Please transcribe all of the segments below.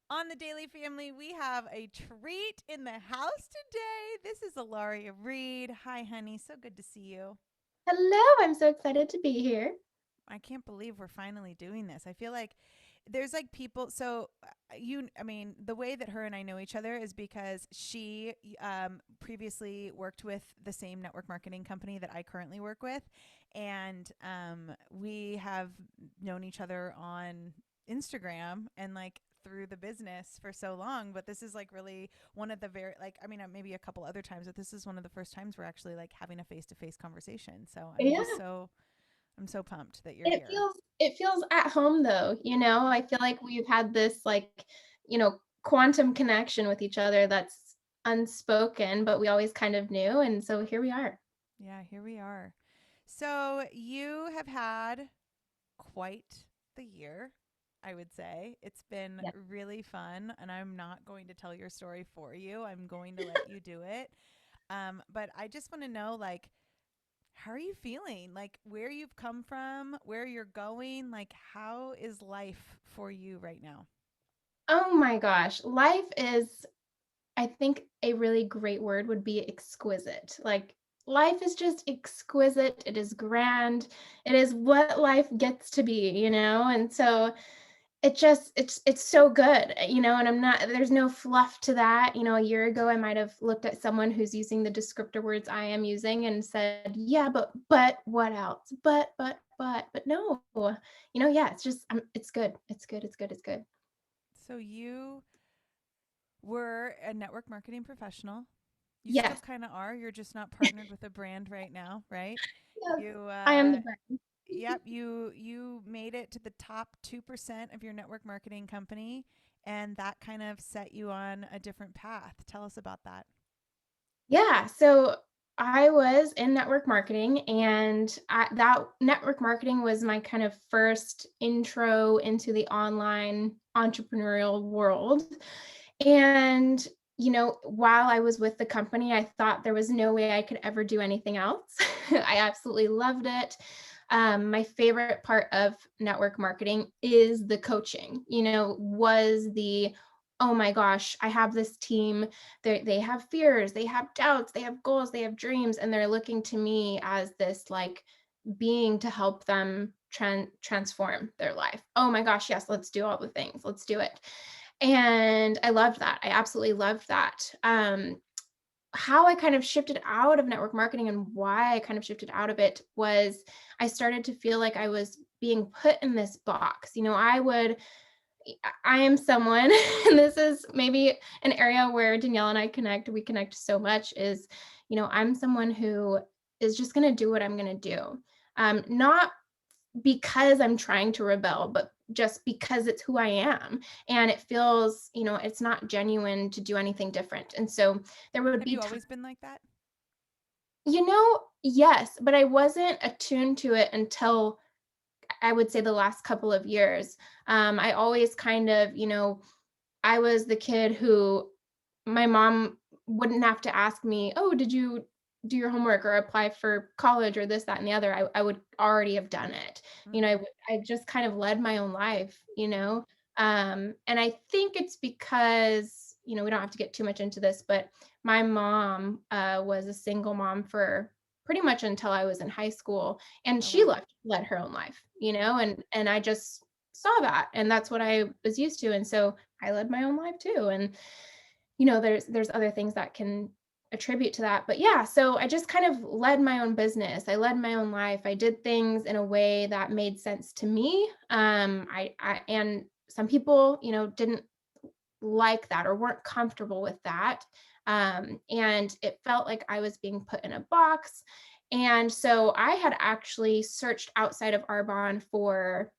On the Daily Family, we have a treat in the house today. This is Ilaria Reed. Hi, honey. So good to see you. Hello, I'm so excited to be here. I can't believe we're finally doing this. I feel like there's like people. So, I mean, the way that her and I know each other is because she previously worked with the same network marketing company that I currently work with. And we have known each other on Instagram and like through the business for so long. But this is like really one of the very, like, I mean, maybe a couple other times, but this is one of the first times we're actually like having a face to face conversation. So Yeah, I'm so pumped that you're it here. feels it feels at home though, I feel like we've had this quantum connection with each other that's unspoken, but we always kind of knew, and so here we are. Yeah, here we are. So you have had quite the year, I would say. It's been Yeah. really fun, and I'm not going to tell your story for you. I'm going to let you do it. But I just want to know, like, how are you feeling? Like, where you've come from, where you're going? Like, how is life for you right now? Oh my gosh, life is I think a really great word would be exquisite. Like, life is just exquisite, it is grand, it is what life gets to be, and so it's so good, and I'm not there's no fluff to that. A year ago, I might have looked at someone who's using the descriptor words I am using and said, "Yeah, but what else? But no." Yeah, it's just it's good. It's good. It's good. It's good. So you were a network marketing professional. You still Yes. kind of are. You're just not partnered with a brand right now, right? Yes. You I am the brand. yep, you made it to the top 2% of your network marketing company, and that kind of set you on a different path. Tell us about that. Yeah, so I was in network marketing, and that network marketing was my kind of first intro into the online entrepreneurial world. And, while I was with the company, I thought there was no way I could ever do anything else. I absolutely loved it. My favorite part of network marketing is the coaching, was the, oh my gosh, I have this team. They have fears, they have doubts, they have goals, they have dreams, and they're looking to me as this like being to help them transform their life. Oh my gosh, yes, let's do all the things. Let's do it. And I loved that. I absolutely loved that. How I kind of shifted out of network marketing and why I kind of shifted out of it was I started to feel like I was being put in this box. I am someone, and this is maybe an area where Danielle and I connect. We connect so much. I'm someone who is just going to do what I'm going to do. Not because I'm trying to rebel, but just because it's who I am. And it feels, it's not genuine to do anything different. And so there would Have be you times, always been like that? yes, but I wasn't attuned to it until I would say the last couple of years. I always kind of, I was the kid who my mom wouldn't have to ask me, "Oh, did you do your homework or apply for college or this, that, and the other?" I would already have done it. Mm-hmm. I just kind of led my own life. And I think it's because, we don't have to get too much into this, but my mom was a single mom for pretty much until I was in high school, and Oh she wow. led her own life, and I just saw that, and that's what I was used to, and so I led my own life too. And there's other things that can attribute to that. But yeah, so I just kind of led my own business. I led my own life. I did things in a way that made sense to me. I and some people, didn't like that or weren't comfortable with that. And it felt like I was being put in a box. And so I had actually searched outside of Arbonne for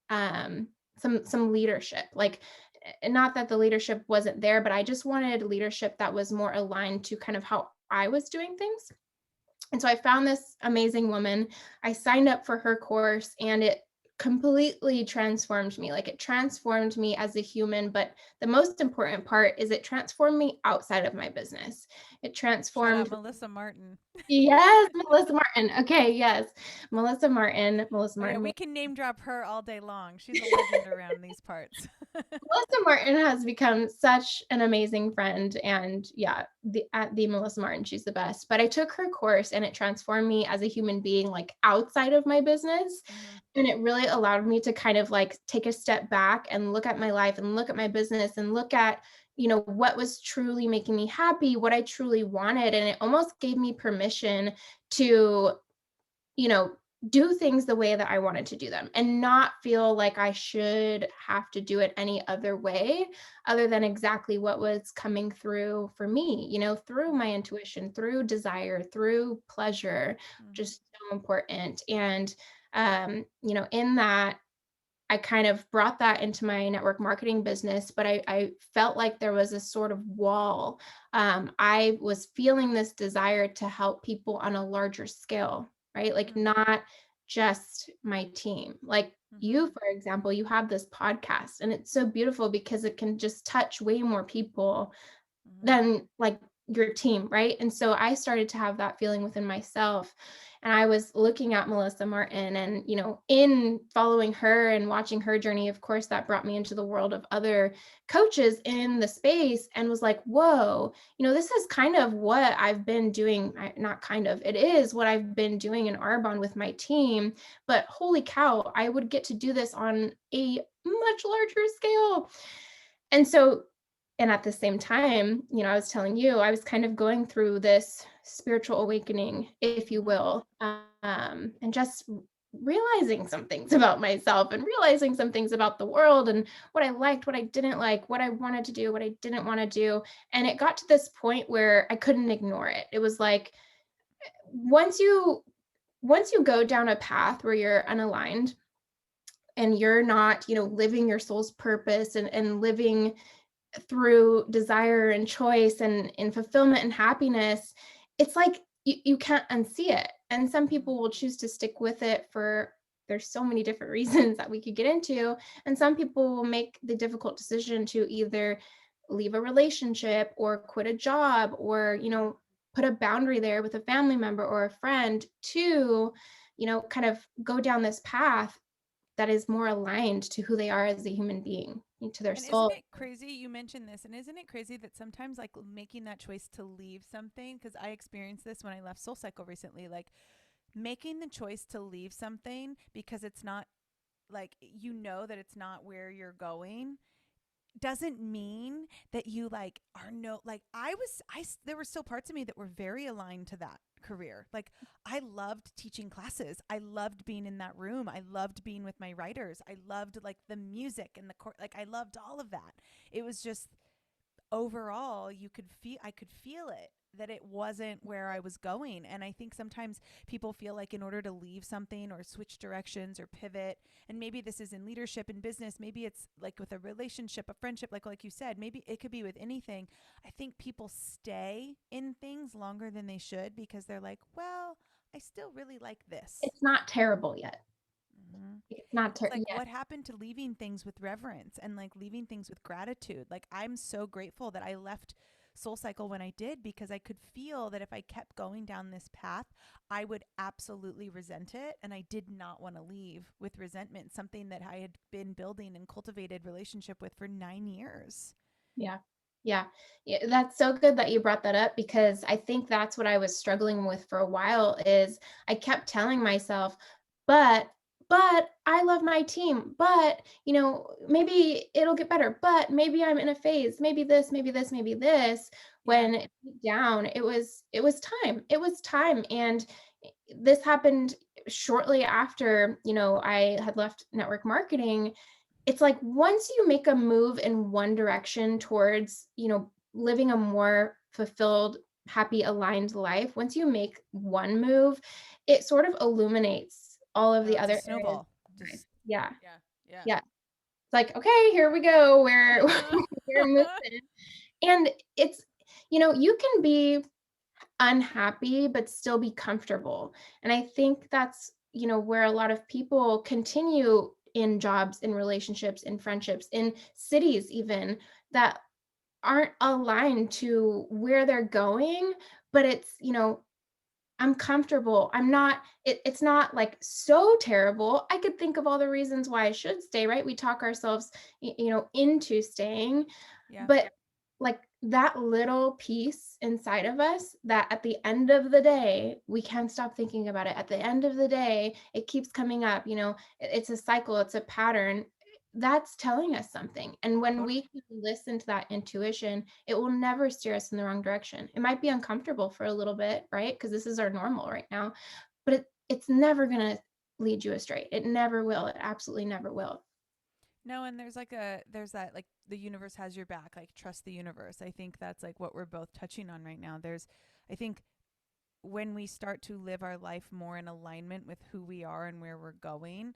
um, some leadership. Like, not that the leadership wasn't there, but I just wanted leadership that was more aligned to kind of how I was doing things. And so I found this amazing woman. I signed up for her course, and it completely transformed me. Like, it transformed me as a human, but the most important part is it transformed me outside of my business. It Shout out transformed Melissa Martin. Yes, Melissa Martin. Okay, yes. Melissa Martin. Melissa Oh yeah, Martin. we can name drop her all day long. She's a legend around these parts. Melissa Martin has become such an amazing friend, and yeah, the Melissa Martin, she's the best. But I took her course and it transformed me as a human being, like outside of my business. Hmm. And it really allowed me to kind of like take a step back and look at my life and look at my business and look at, what was truly making me happy, what I truly wanted. And it almost gave me permission to, you know, do things the way that I wanted to do them and not feel like I should have to do it any other way other than exactly what was coming through for me, through my intuition, through desire, through pleasure, Hmm. just so important. And, in that, I kind of brought that into my network marketing business, but I felt like there was a sort of wall. I was feeling this desire to help people on a larger scale, right? Like Hmm. not just my team. Like Hmm. you, for example, you have this podcast and it's so beautiful because it can just touch way more people Hmm. than like your team, right? And so I started to have that feeling within myself. And I was looking at Melissa Martin and, in following her and watching her journey, of course, that brought me into the world of other coaches in the space and was like, whoa, this is kind of what I've been doing. Not kind of, it is what I've been doing in Arbonne with my team. But holy cow, I would get to do this on a much larger scale. And so, and at the same time, I was telling you, I was kind of going through this spiritual awakening, if you Hmm. will, and just realizing some things about myself and realizing some things about the world and what I liked, what I didn't like, what I wanted to do, what I didn't want to do. And it got to this point where I couldn't ignore it. It was like once you go down a path where you're unaligned and you're not, living your soul's purpose and living through desire and choice and fulfillment and happiness, it's like you can't unsee it. And some Hmm. people will choose to stick with it for there's so many different reasons that we could get into. And some people will make the difficult decision to either leave a relationship or quit a job or, put a boundary there with a family member or a friend to, kind of go down this path that is more aligned to who they are as a human being, to their And isn't soul. it crazy you mentioned this? And isn't it crazy that sometimes like making that choice to leave something? Because I experienced this when I left Soul Cycle recently. Like making the choice to leave something because it's not like you know that it's not where you're going doesn't mean that you like are no like there were still parts of me that were very aligned to that career. Like I loved teaching classes. I loved being in that room. I loved being with my writers. I loved like the music and the like I loved all of that. It was just overall I could feel it that it wasn't where I was going. And I think sometimes people feel like in order to leave something or switch directions or pivot, and maybe this is in leadership and business, maybe it's like with a relationship, a friendship, like you said, maybe it could be with anything. I think people stay in things longer than they should because they're like, well, I still really like this. It's not terrible yet. Mm-hmm. It's not It's like yet. what happened to leaving things with reverence and like leaving things with gratitude. Like I'm so grateful that I left Soul Cycle when I did because I could feel that if I kept going down this path, I would absolutely resent it and I did not want to leave with resentment, something that I had been building and cultivated relationship with for 9 years. Yeah. Yeah. Yeah, that's so good that you brought that up because I think that's what I was struggling with for a while is I kept telling myself, but I love my team, but maybe it'll get better, but maybe I'm in a phase, maybe this, maybe this, maybe this. Yeah. When deep down it was time. It was time. And this happened shortly after, I had left network marketing. It's like once you make a move in one direction towards, living a more fulfilled, happy, aligned life, once you make one move, it sort of illuminates all of Oh, the it's a other areas snowball. of life. Just Yeah. yeah. Yeah. Yeah. It's like, okay, here we go. We're moving. And it's, you can be unhappy but still be comfortable. And I think that's, where a lot of people continue in jobs, in relationships, in friendships, in cities even that aren't aligned to where they're going, but it's, I'm comfortable. It's not like so terrible. I could think of all the reasons why I should stay, right? We talk ourselves, into staying, Yeah. but like that little piece inside of us that at the end of the day, we can't stop thinking about it. At the end of the day, it keeps coming up, it's a cycle, it's a pattern. That's telling us something. And when we Totally. can listen to that intuition, it will never steer us in the wrong direction. It might be uncomfortable for a little bit, right? Because this is our normal right now, but it's never going to lead you astray. It never will. It absolutely never will. No, and there's that, like, the universe has your back, like trust the universe. I think that's like what we're both touching on right now. I think when we start to live our life more in alignment with who we are and where we're going,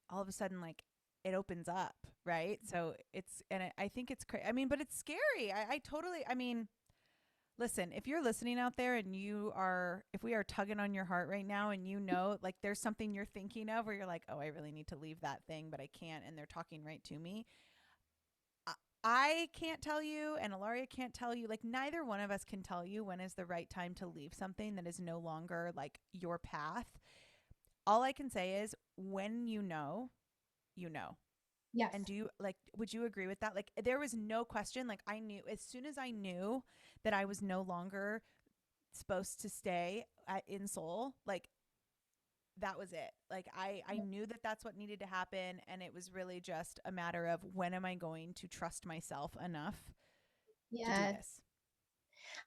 all of a sudden, like, it opens up, right? So I think it's crazy. I mean, but it's scary. I totally, I mean, listen, if you're listening out there and if we are tugging on your heart right now and like there's something you're thinking of where you're like, oh, I really need to leave that thing, but I can't, and they're talking right to me. I can't tell you, and Ilaria can't tell you, like, neither one of us can tell you when is the right time to leave something that is no longer like your path. All I can say is when you know. Yes. And would you agree with that? Like, there was no question. Like, I knew as soon as I knew that I was no longer supposed to stay in Seoul, like, that was it. Like, I knew that that's what needed to happen. And it was really just a matter of when am I going to trust myself enough to do Yes. this?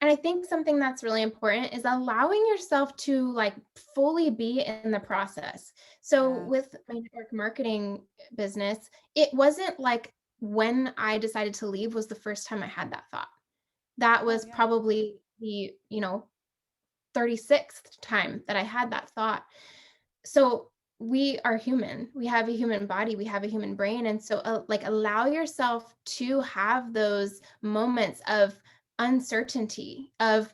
And I think something that's really important is allowing yourself to like fully be in the process. So Yeah. with my network marketing business, it wasn't like when I decided to leave was the first time I had that thought. That Oh, was yeah. probably the, 36th time that I had that thought. So we are human. We have a human body, we have a human brain, and so like allow yourself to have those moments of uncertainty, of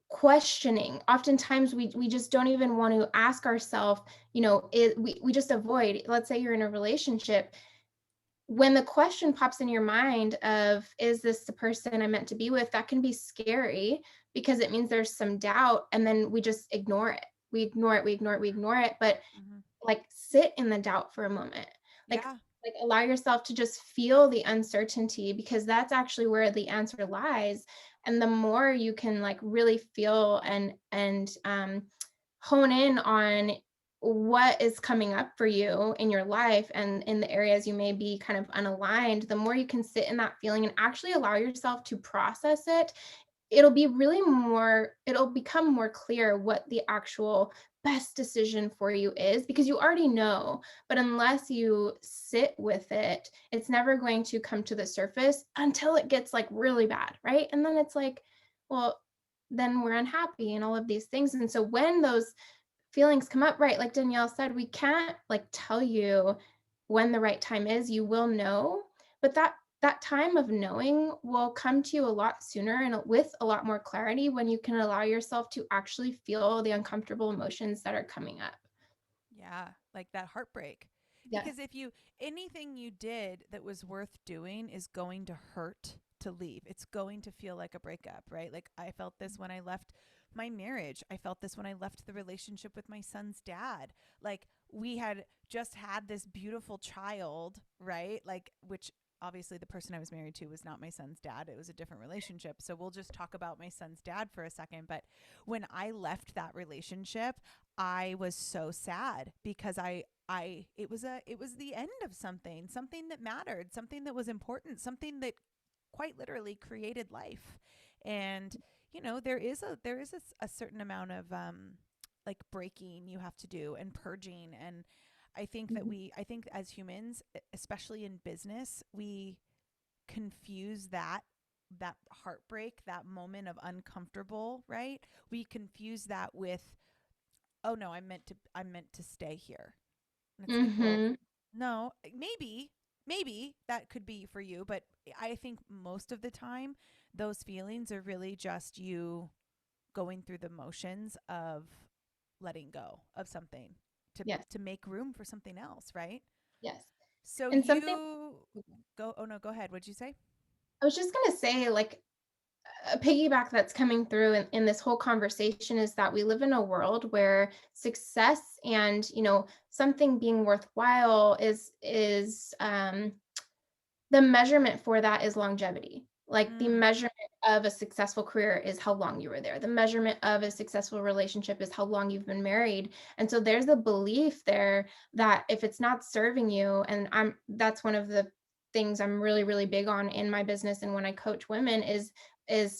questioning. Oftentimes we just don't even want to ask ourselves, we just avoid. Let's say you're in a relationship, when the question pops in your mind of, is this the person I'm meant to be with? That can be scary because it means there's some doubt, and then we just ignore it. We ignore it, we ignore it, we ignore it. But Mm-hmm. like sit in the doubt for a moment. Like Yeah. like allow yourself to just feel the uncertainty, because that's actually where the answer lies. And the more you can like really feel and hone in on what is coming up for you in your life and in the areas you may be kind of unaligned, the more you can sit in that feeling and actually allow yourself to process it, it'll become more clear what the actual best decision for you is, because you already know. But unless you sit with it, it's never going to come to the surface until it gets like really bad, right? And then it's like, well, then we're unhappy and all of these things. And so when those feelings come up, right, like Danielle said, we can't like tell you when the right time is. You will know, but that time of knowing will come to you a lot sooner and with a lot more clarity when you can allow yourself to actually feel the uncomfortable emotions that are coming up. Yeah, like that heartbreak. Yes. Because if you anything you did that was worth doing is going to hurt to leave. It's going to feel like a breakup, right? Like, I felt this when I left my marriage. I felt this when I left the relationship with my son's dad. Like, we had just had this beautiful child, right? Like, which obviously the person I was married to was not my son's dad. It was a different relationship. So we'll just talk about my son's dad for a second. But when I left that relationship, I was so sad because it was the end of something that mattered, something that was important, something that quite literally created life. And there is a certain amount of like breaking you have to do and purging. And Mhm. I think as humans, especially in business, we confuse that heartbreak, that moment of uncomfortable, right? We confuse that with, oh no, I'm meant to stay here. And it's like, well, Mhm. no, maybe that could be for you, but I think most of the time those feelings are really just you going through the motions of letting go of something Yes. to make room for something else, right? Yes. So And something you go, oh no, go ahead. What'd you say? I was just going to say, like, a piggyback that's coming through in this whole conversation is that we live in a world where success and, something being worthwhile is the measurement for that is longevity. Like, the Mm, measurement of a successful career is how long you were there. The measurement of a successful relationship is how long you've been married. And so there's a belief there that if it's not serving you, and that's one of the things I'm really, really big on in my business and when I coach women is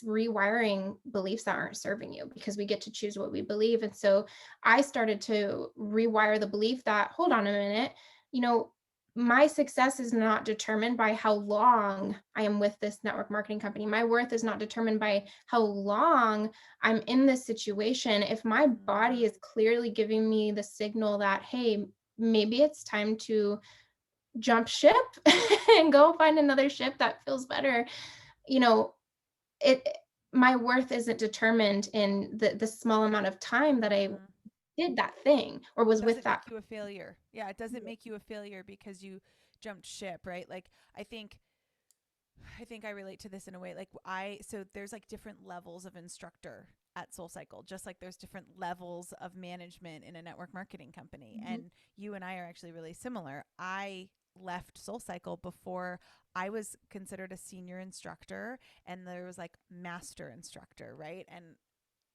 rewiring beliefs that aren't serving you, because we get to choose what we believe. And so I started to rewire the belief that, hold on a minute, you know, my success is not determined by how long I am with this network marketing company. My worth is not determined by how long I'm in this situation. If my body mm, is clearly giving me the signal that, hey, maybe it's time to jump ship and go find another ship that feels better, you know, it my worth isn't determined in the small amount of time that I mm. did that thing or was with Doesn't that. make you a failure. Yeah, it doesn't make you a failure because you jumped ship, right? Like I think I think I relate to this in a way. Like so there's like different levels of instructor at SoulCycle, just like there's different levels of management in a network marketing company. Mhm. And you and I are actually really similar. I left SoulCycle before I was considered a senior instructor, and there was like master instructor, right? And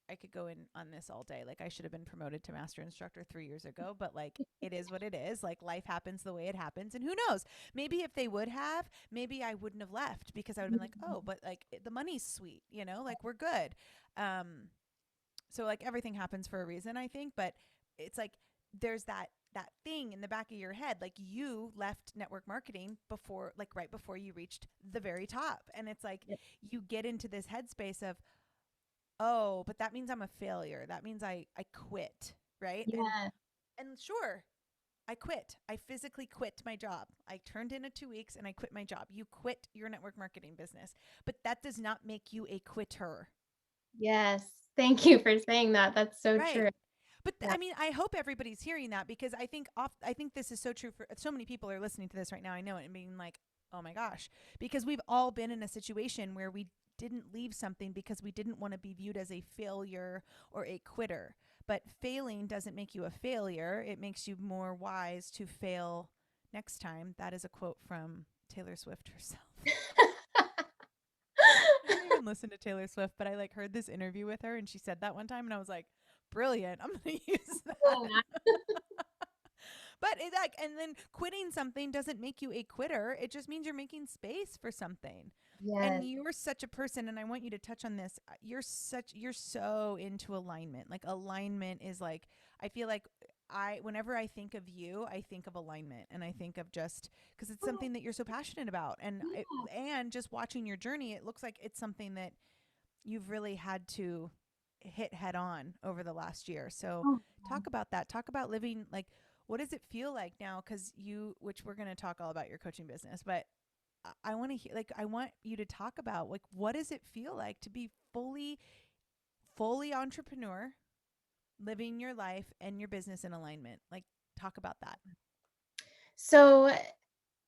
I could go in on this all day. Like I should have been promoted to master instructor 3 years ago, but like it is what it is. Like life happens the way it happens. And who knows? Maybe if they would have, maybe I wouldn't have left because I would have been like, oh, but like the money's sweet, like we're good. Um, so like everything happens for a reason, I think, but it's like there's that thing in the back of your head, like you left network marketing before, like right before you reached the very top, and it's like Yep. you get into this headspace of, oh, but that means I'm a failure. That means I quit, right? Yeah. And sure, I quit. I physically quit my job. I turned in a 2 weeks and I quit my job. You quit your network marketing business, but that does not make you a quitter, Yes. Thank you for saying that. That's so right? true. But Yeah. I mean, I hope everybody's hearing that, because I think this is so true for so many people are listening to this right now. I know it and being like, "Oh my gosh," because we've all been in a situation where we didn't leave something because we didn't want to be viewed as a failure or a quitter. But failing doesn't make you a failure. It makes you more wise to fail next time. That is a quote from Taylor Swift herself. I don't even listen to Taylor Swift, but I like heard this interview with her and she said that one time and I was like, brilliant. I'm going to use Oh, that. yeah. But it like, and then quitting something doesn't make you a quitter. It just means you're making space for something. And Yes. you're such a person, and I want you to touch on this. You're so into alignment. Like alignment is like, I feel like whenever I think of you, I think of alignment, and I think of just because it's Oh, something that you're so passionate about, yeah. and just watching your journey, it looks like it's something that you've really had to hit head on over the last year. So Oh, talk about that. Talk about living, like, what does it feel like now? Because which we're going to talk all about your coaching business, but I want to hear, like, I want you to talk about, like, what does it feel like to be fully entrepreneur, living your life and your business in alignment? Like, talk about that. so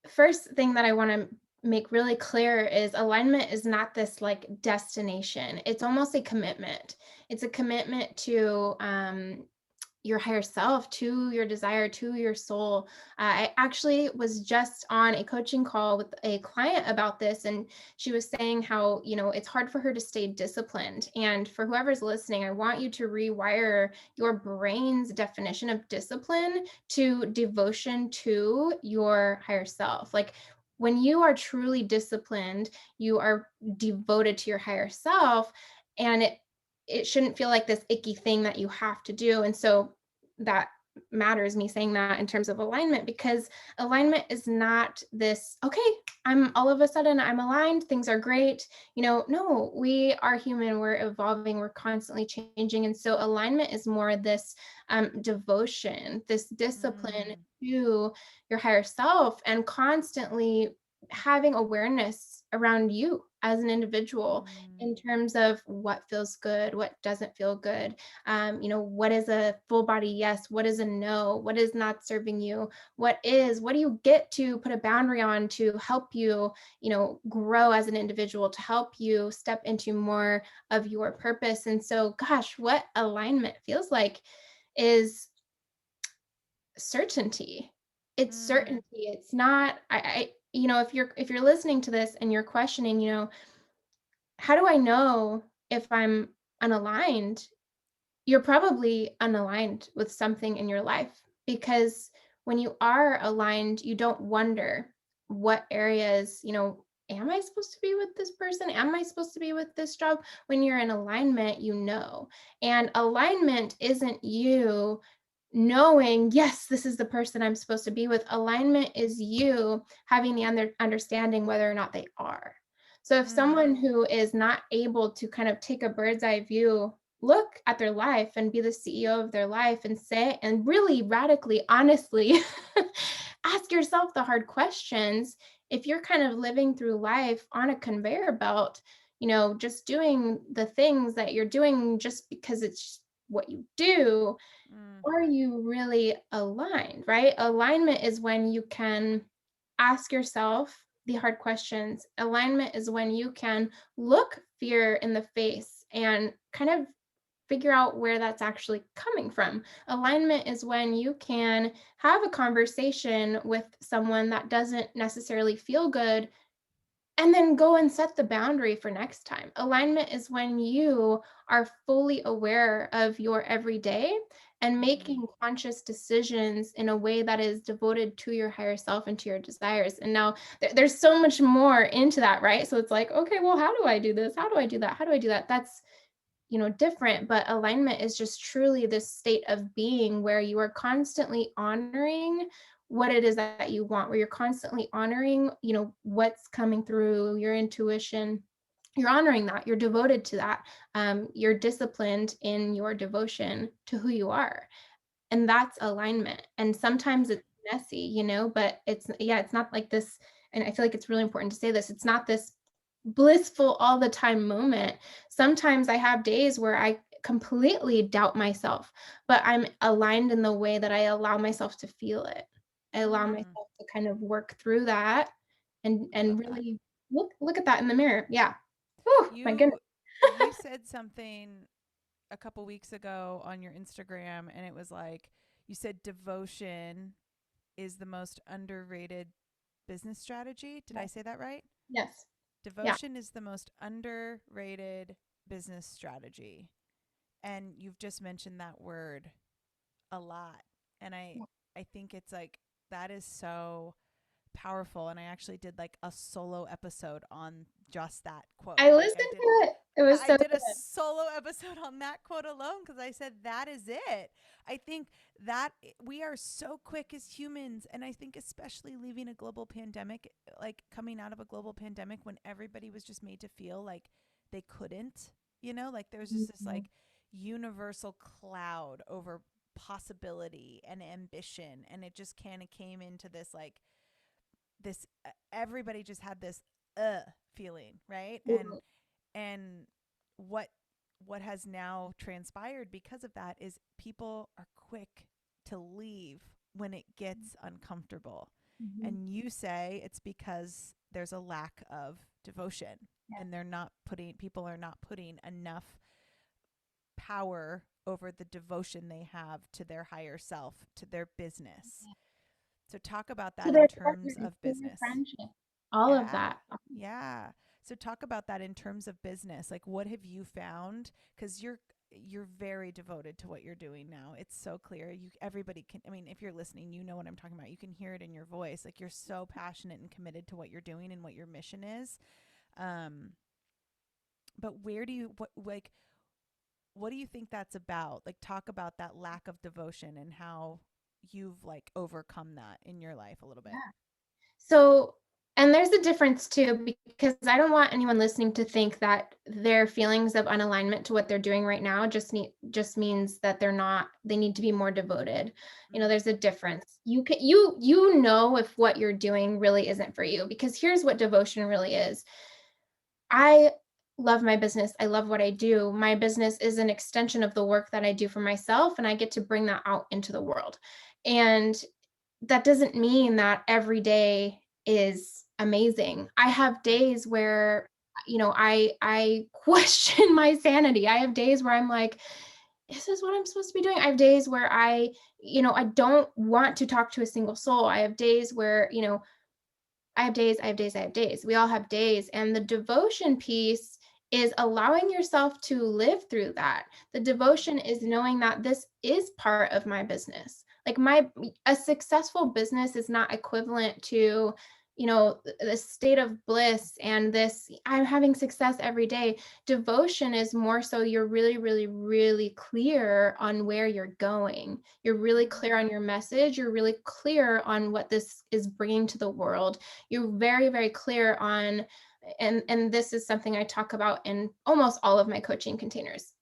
first thing that I want to make really clear is alignment is not this like destination. It's almost a commitment. It's a commitment to your higher self, to your desire, to your soul. I actually was just on a coaching call with a client about this, and she was saying how, it's hard for her to stay disciplined. And for whoever's listening, I want you to rewire your brain's definition of discipline to devotion to your higher self. Like, when you are truly disciplined, you are devoted to your higher self, and it shouldn't feel like this icky thing that you have to do. And so that matters, me saying that, in terms of alignment, because alignment is not this, okay, I'm all of a sudden I'm aligned, things are great. No, we are human, we're evolving, we're constantly changing. And so alignment is more this devotion, this discipline Mm, to your higher self, and constantly having awareness around you as an individual Mm. in terms of what feels good, what doesn't feel good. What is a full body yes? What is a no? What is not serving you? What do you get to put a boundary on to help you, grow as an individual, to help you step into more of your purpose? And so, gosh, what alignment feels like is certainty. It's Mm. certainty. It's not, if you're listening to this and you're questioning, how do I know if I'm unaligned? You're probably unaligned with something in your life, because when you are aligned, you don't wonder what areas, am I supposed to be with this person? Am I supposed to be with this job? When you're in alignment, you know. And alignment isn't you knowing, yes, this is the person I'm supposed to be with. Alignment is you having the understanding whether or not they are. So if Mm. someone who is not able to kind of take a bird's eye view, look at their life and be the CEO of their life and say, and really radically, honestly, ask yourself the hard questions. If you're kind of living through life on a conveyor belt, just doing the things that you're doing just because it's what you do, Mm. are you really aligned, right? Alignment is when you can ask yourself the hard questions. Alignment is when you can look fear in the face and kind of figure out where that's actually coming from. Alignment is when you can have a conversation with someone that doesn't necessarily feel good and then go and set the boundary for next time. Alignment is when you are fully aware of your everyday and Mm-hmm. making conscious decisions in a way that is devoted to your higher self and to your desires. And now there's so much more into that, right? So it's like, okay, well, how do I do this? How do I do that? How do I do that? That's different, but alignment is just truly this state of being where you are constantly honoring what it is that you want, where you're constantly honoring, what's coming through your intuition. You're honoring that. You're devoted to that. You're disciplined in your devotion to who you are, and that's alignment. And sometimes it's messy, but it's not like this. And I feel like it's really important to say this. It's not this blissful all the time moment. Sometimes I have days where I completely doubt myself, but I'm aligned in the way that I allow myself to feel it. I allow Mm. myself to kind of work through that and I love that. really look at that in the mirror. Yeah. Oh my You goodness. you said something a couple weeks ago on your Instagram, and it was like you said devotion is the most underrated business strategy. Did I Yes. say that right? Yes. Yeah. Devotion is the most underrated business strategy. And you've just mentioned that word a lot. And I think it's like that is so powerful. And I actually did like a solo episode on just that quote. I Like listened I did to it. It was I so did a good. solo episode on that quote alone because I said that is it. I think that we are so quick as humans, and I think especially leaving a global pandemic, like coming out of a global pandemic when everybody was just made to feel like they couldn't, like there was just this Mhm. like universal cloud over possibility and ambition, and it just kind of came into this like this everybody just had this feeling, right? And what what has now transpired because of that is people are quick to leave when it gets uncomfortable. Mhm. And you say it's because there's a lack of devotion, Yeah. and people are not putting enough power over the devotion they have to their higher self, to their business. So talk about To that in their terms partners, of to their business. friendship, all of Yeah. that. Yeah. So talk about that in terms of business. Like what have you found? Cuz you're very devoted to what you're doing now. It's so clear. You everybody can I mean if you're listening, you know what I'm talking about. You can hear it in your voice. Like you're so passionate and committed to what you're doing and what your mission is. Um but where do you what do you think that's about? Like talk about that lack of devotion and how you've like overcome that in your life a little bit. Yeah. So, and there's a difference too, because I don't want anyone listening to think that their feelings of unalignment to what they're doing right now just means that they need to be more devoted. Mm. There's a difference. You know if what you're doing really isn't for you, because here's what devotion really is. I love my business. I love what I do. My business is an extension of the work that I do for myself, and I get to bring that out into the world. And that doesn't mean that every day is amazing. I have Right. days where, I question my sanity. I have days where I'm like, is this what I'm supposed to be doing? I have days where I don't want to talk to a single soul. I have days where, I have days, I have days, I have days. We all have days. And the devotion piece is allowing yourself to live through that. The devotion is knowing that this is part of my business. Like a successful business is not equivalent to, the state of bliss and this I'm having success every day. Devotion is more so you're really, really, really clear on where you're going. You're really clear on your message. You're really clear on what this is bringing to the world. You're very, very clear on, and this is something I talk about in almost all of my coaching containers.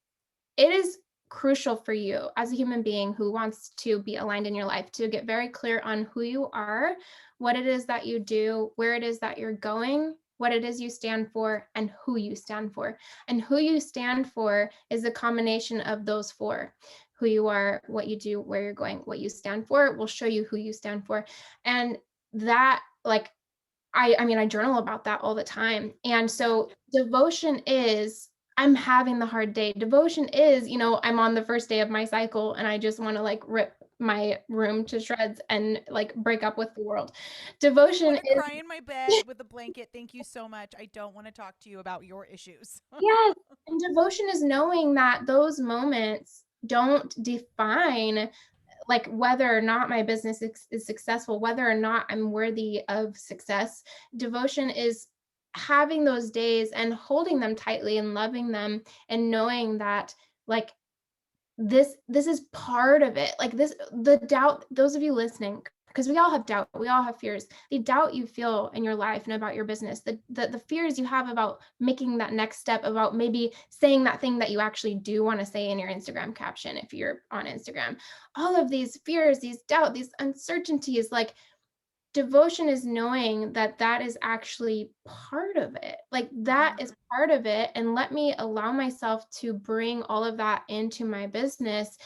It is crucial for you as a human being who wants to be aligned in your life to get very clear on who you are, what it is that you do, where it is that you're going, what it is you stand for, and who you stand for. And who you stand for is a combination of those four: who you are, what you do, where you're going. What you stand for will show you who you stand for. And that, like, I mean, I journal about that all the time. And Yeah. so devotion is, I'm having the hard day. Devotion is, I'm on the first day of my cycle and I just want to like rip my room to shreds and like break up with the world. I Devotion want to is, cry in my bed with a blanket. Thank you so much. I don't want to talk to you about your issues. yes, and devotion is knowing that those moments don't define like whether or not my business is successful, whether or not I'm worthy of success. Devotion is having those days and holding them tightly and loving them and knowing that, like, this is part of it. Like, this, the doubt, those of you listening, because we all have doubt, we all have fears. The doubt you feel in your life and about your business, the fears you have about making that next step, about maybe saying that thing that you actually do want to say in your Instagram caption if you're on Instagram. All of these fears, these doubt, these uncertainties, like, devotion is knowing that that is actually part of it. Like, that is part of it, and let me allow myself to bring all of that into my business,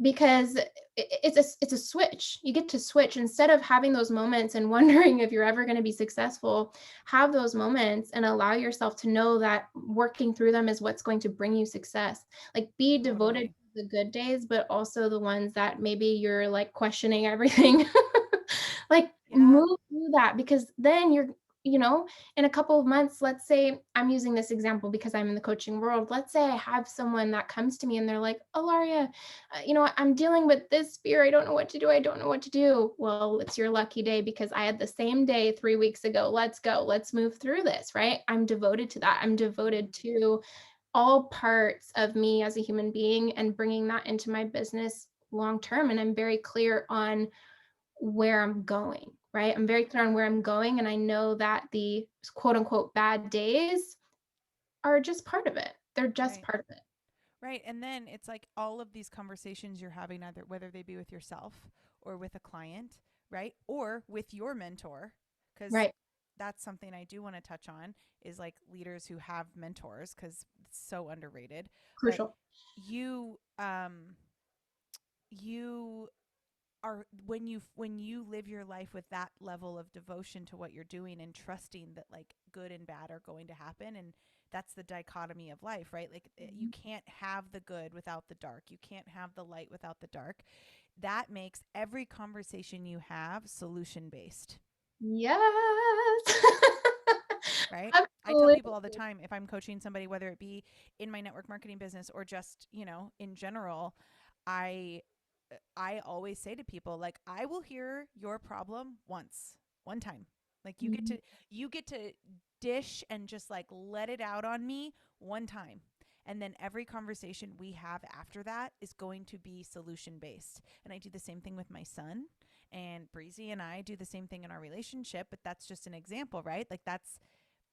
because it's a switch. You get to switch instead of having those moments and wondering if you're ever going to be successful. Have those moments and allow yourself to know that working through them is what's going to bring you success. Like, be devoted Totally. to the good days, but also the ones that maybe you're like questioning everything. Like, Yeah. move through that, because then you know, in a couple of months, let's say I'm using this example because I'm in the coaching world. Let's say I have someone that comes to me and they're like, Ilaria, I'm dealing with this fear. I don't know what to do. I don't know what to do. Well, it's your lucky day because I had the same day 3 weeks ago. Let's go. Let's move through this, right? I'm devoted to that. I'm devoted to all parts of me as a human being and bringing that into my business long term. And I'm very clear on where I'm going, right? I'm very clear on where I'm going. And I know that the quote unquote bad days are just part of it. They're just Right. part of it. Right. And then it's like all of these conversations you're having, either whether they be with yourself or with a client, right? Or with your mentor. Because Right. that's something I do want to touch on, is like leaders who have mentors, because it's so underrated. But Crucial. you, you are, when you live your life with that level of devotion to what you're doing and trusting that like good and bad are going to happen, and that's the dichotomy of life, right? Like you Mhm. can't have the good without the dark, you can't have the light without the dark. That makes every conversation you have solution based, Yes. right? I tell Absolutely. people all the time, if I'm coaching somebody, whether it be in my network marketing business or just, in general, I I always say to people, like, I will hear your problem once, one time. Like Mhm. you get to dish and just like let it out on me one time. And then every conversation we have after that is going to be solution based. And I do the same thing with my son, and Breezy and I do the same thing in our relationship, but that's just an example, right? Like that's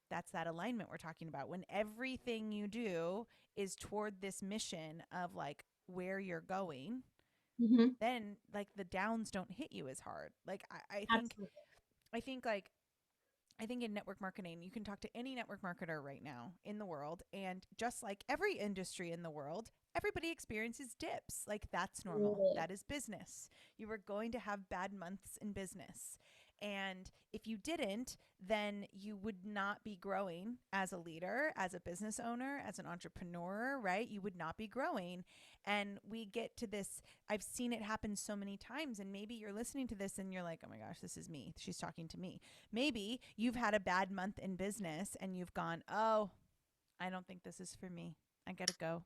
that alignment we're talking about. When everything you do is toward this mission of like where you're going, Mhm. then like the downs don't hit you as hard. Like I think Absolutely. I think like I think in network marketing, you can talk to any network marketer right now in the world. And just like every industry in the world, everybody experiences dips. Like that's normal. Totally. That is business. You are going to have bad months in business. And if you didn't, then you would not be growing as a leader, as a business owner, as an entrepreneur, right? You would not be growing. And we get to this, I've seen it happen so many times. And maybe you're listening to this and you're like, oh my gosh, this is me. She's talking to me. Maybe you've had a bad month in business and you've gone, oh, I don't think this is for me. I got to go.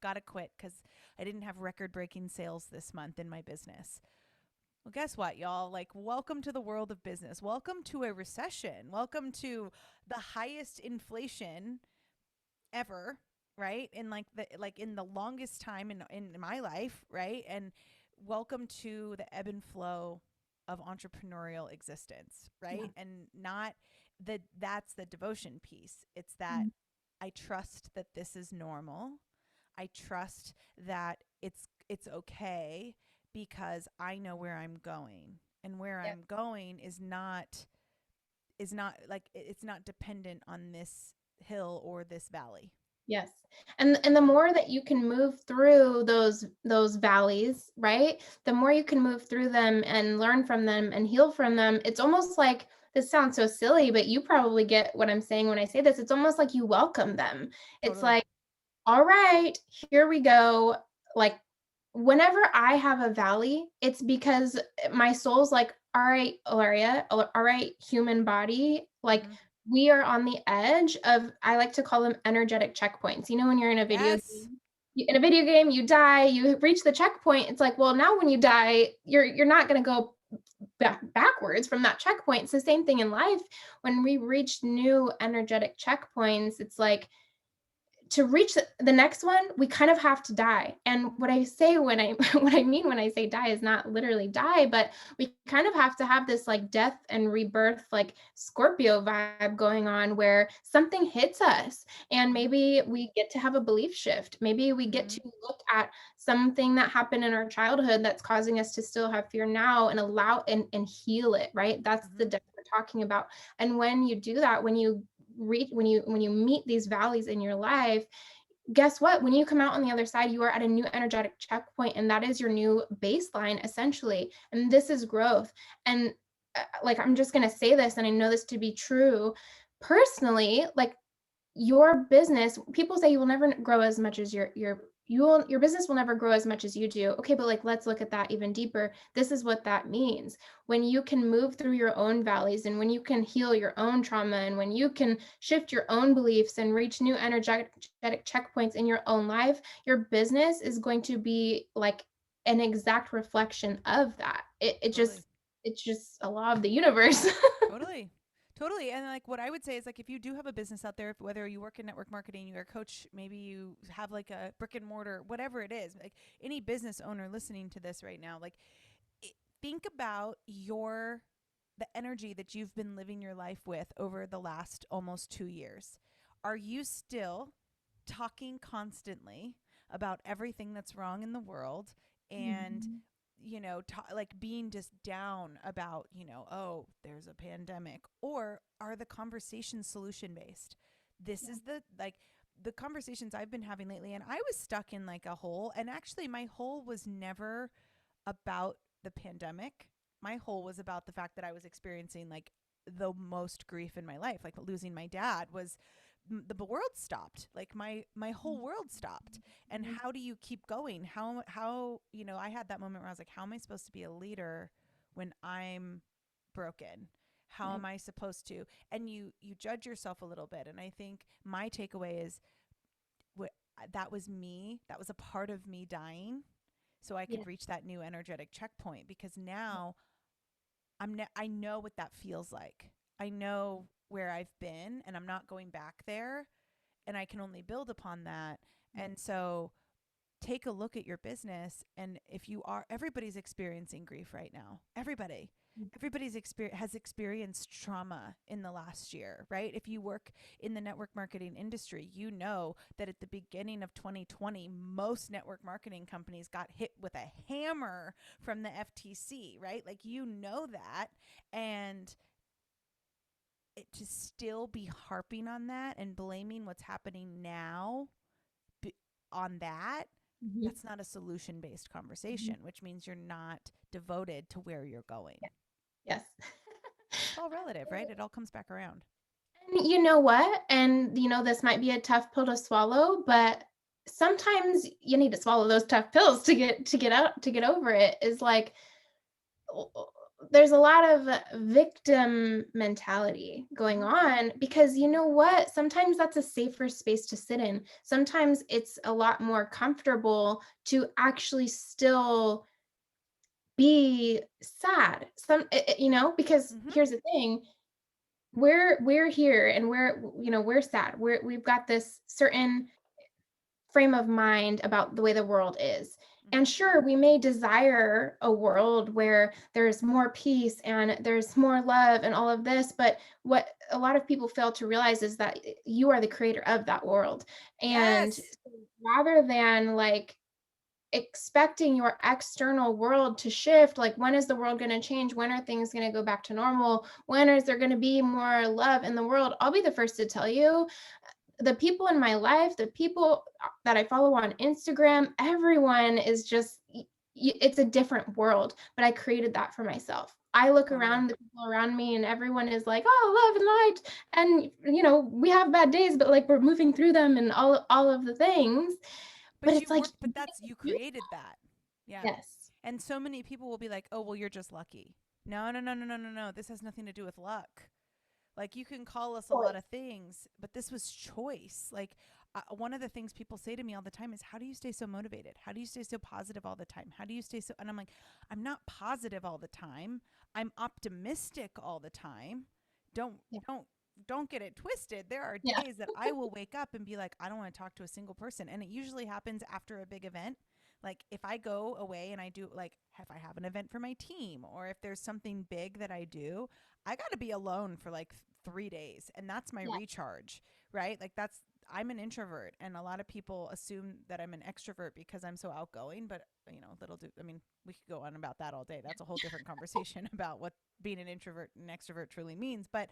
Got to quit because I didn't have record breaking sales this month in my business. Well, guess what, y'all? Like, welcome to the world of business. Welcome to a recession. Welcome to the highest inflation ever, right? In the longest time in my life, right? And welcome to the ebb and flow of entrepreneurial existence, Yeah. right? And not that's the devotion piece. It's that Mhm. I trust that this is normal. I trust that it's okay because I know where I'm going. And where Yep. I'm going is not like it's not dependent on this hill or this valley. Yes. And the more that you can move through those valleys, right? The more you can move through them and learn from them and heal from them. It's almost like this sounds so silly, but you probably get what I'm saying when I say this. It's almost like you welcome them. It's Totally. like, all right, here we go. Like whenever I have a valley, it's because my soul's like, all right, Ilaria, all right, human body, like Mm-hmm. we are on the edge of, I like to call them energetic checkpoints. You know, when you're in a video Yes. game, in a video game, you die, you reach the checkpoint. It's like, well, now when you die, you're not going to go backwards from that checkpoint. It's the same thing in life. When we reach new energetic checkpoints, it's like to reach the next one, we kind of have to die. And what I say when I what I mean when I say die is not literally die, but we kind of have to have this like death and rebirth, like Scorpio vibe going on where something hits us and Mm-hmm. maybe we get to have a belief shift. Maybe we get Mm-hmm. to look at something that happened in our childhood that's causing us to still have fear now and allow and heal it, right? That's the Mm-hmm. death we're talking about. And when you do that, when you meet these valleys in your life, guess what, when you come out on the other side, you are at a new energetic checkpoint, and that is your new baseline essentially, and this is growth. And like, I'm just going to say this, and I know this to be true personally, like your business, people say you will never grow as much as your business will never grow as much as you do. Okay, but like let's look at that even deeper. This is what that means. When you can move through your own valleys and when you can heal your own trauma and when you can shift your own beliefs and reach new energetic checkpoints in your own life, your business is going to be like an exact reflection of that. Totally. It's just a law of the universe. Totally. Totally. And like what I would say is like if you do have a business out there, whether you work in network marketing, you're a coach, maybe you have like a brick and mortar, whatever it is, like any business owner listening to this right now, like I think about the energy that you've been living your life with over the last almost 2 years. Are you still talking constantly about everything that's wrong in the world and Mhm. like being just down about, oh, there's a pandemic? Or are the conversations solution based? This Yeah. is the conversations I've been having lately. And I was stuck in like a hole. And actually, my hole was never about the pandemic. My hole was about the fact that I was experiencing like the most grief in my life. Like losing my dad was the world stopped. Like my whole world stopped. And how do you keep going? How I had that moment where I was like, how am I supposed to be a leader when I'm broken? How Yep. am I supposed to? And you judge yourself a little bit. And I think my takeaway is what that was me. That was a part of me dying so I Yeah. could reach that new energetic checkpoint because now I know what that feels like. I know where I've been and I'm not going back there and I can only build upon that. Yep. And so take a look at your business, and if you are, everybody's experiencing grief right now. Has experienced trauma in the last year, right? If you work in the network marketing industry, you know that at the beginning of 2020 most network marketing companies got hit with a hammer from the FTC, right? Like that. And to still be harping on that and blaming what's happening now on that, Mhm. that's not a solution based Mhm. conversation, which means you're not devoted to where you're going. Yeah. Yes. It's all relative, right? It all comes back around. And you know what? And this might be a tough pill to swallow, but sometimes you need to swallow those tough pills to get over it. Is like o- o- there's a lot of victim mentality going Mm-hmm. on because you know what? Sometimes that's a safer space to sit in. Sometimes it's a lot more comfortable to actually still be sad. Because Mm-hmm. here's the thing, we're here and we're sad. We've got this certain frame of mind about the way the world is. Mm-hmm. And sure, we may desire a world where there's more peace and there's more love and all of this, but what a lot of people fail to realize is that you are the creator of that world. And Yes. so rather than like expecting your external world to shift, like when is the world going to change, when are things going to go back to normal, when is there going to be more love in the world, I'll be the first to tell you, the people in my life, the people that I follow on Instagram, everyone is just it's a different world, but I created that for myself. I look Totally. around the people around me and everyone is like, oh, love and light, and we have bad days, but like we're moving through them and all of the things, but But it's you like work, but that's, you created that. Yeah. yes. And so many people will be like, oh, well, you're just lucky. No, no, no, no, no, no, no. This has nothing to do with luck. Like, you can call us a lot of things, but this was choice. Like, one of the things people say to me all the time is, how do you stay so motivated? How do you stay so positive all the time? How do you stay so, and I'm like, I'm not positive all the time. I'm optimistic all the time. Don't, Yeah. don't, don't get it twisted. There are Yeah. days that I will wake up and be like, I don't want to talk to a single person. And it usually happens after a big event. Like, if I go away and I do, like, if I have an event for my team, or if there's something big that I do, I got to be alone for like 3 days, and that's my Yeah. recharge, right? Like, I'm an introvert, and a lot of people assume that I'm an extrovert because I'm so outgoing, but little do, I mean, we could go on about that all day. That's a whole different conversation about what being an introvert and extrovert truly means. But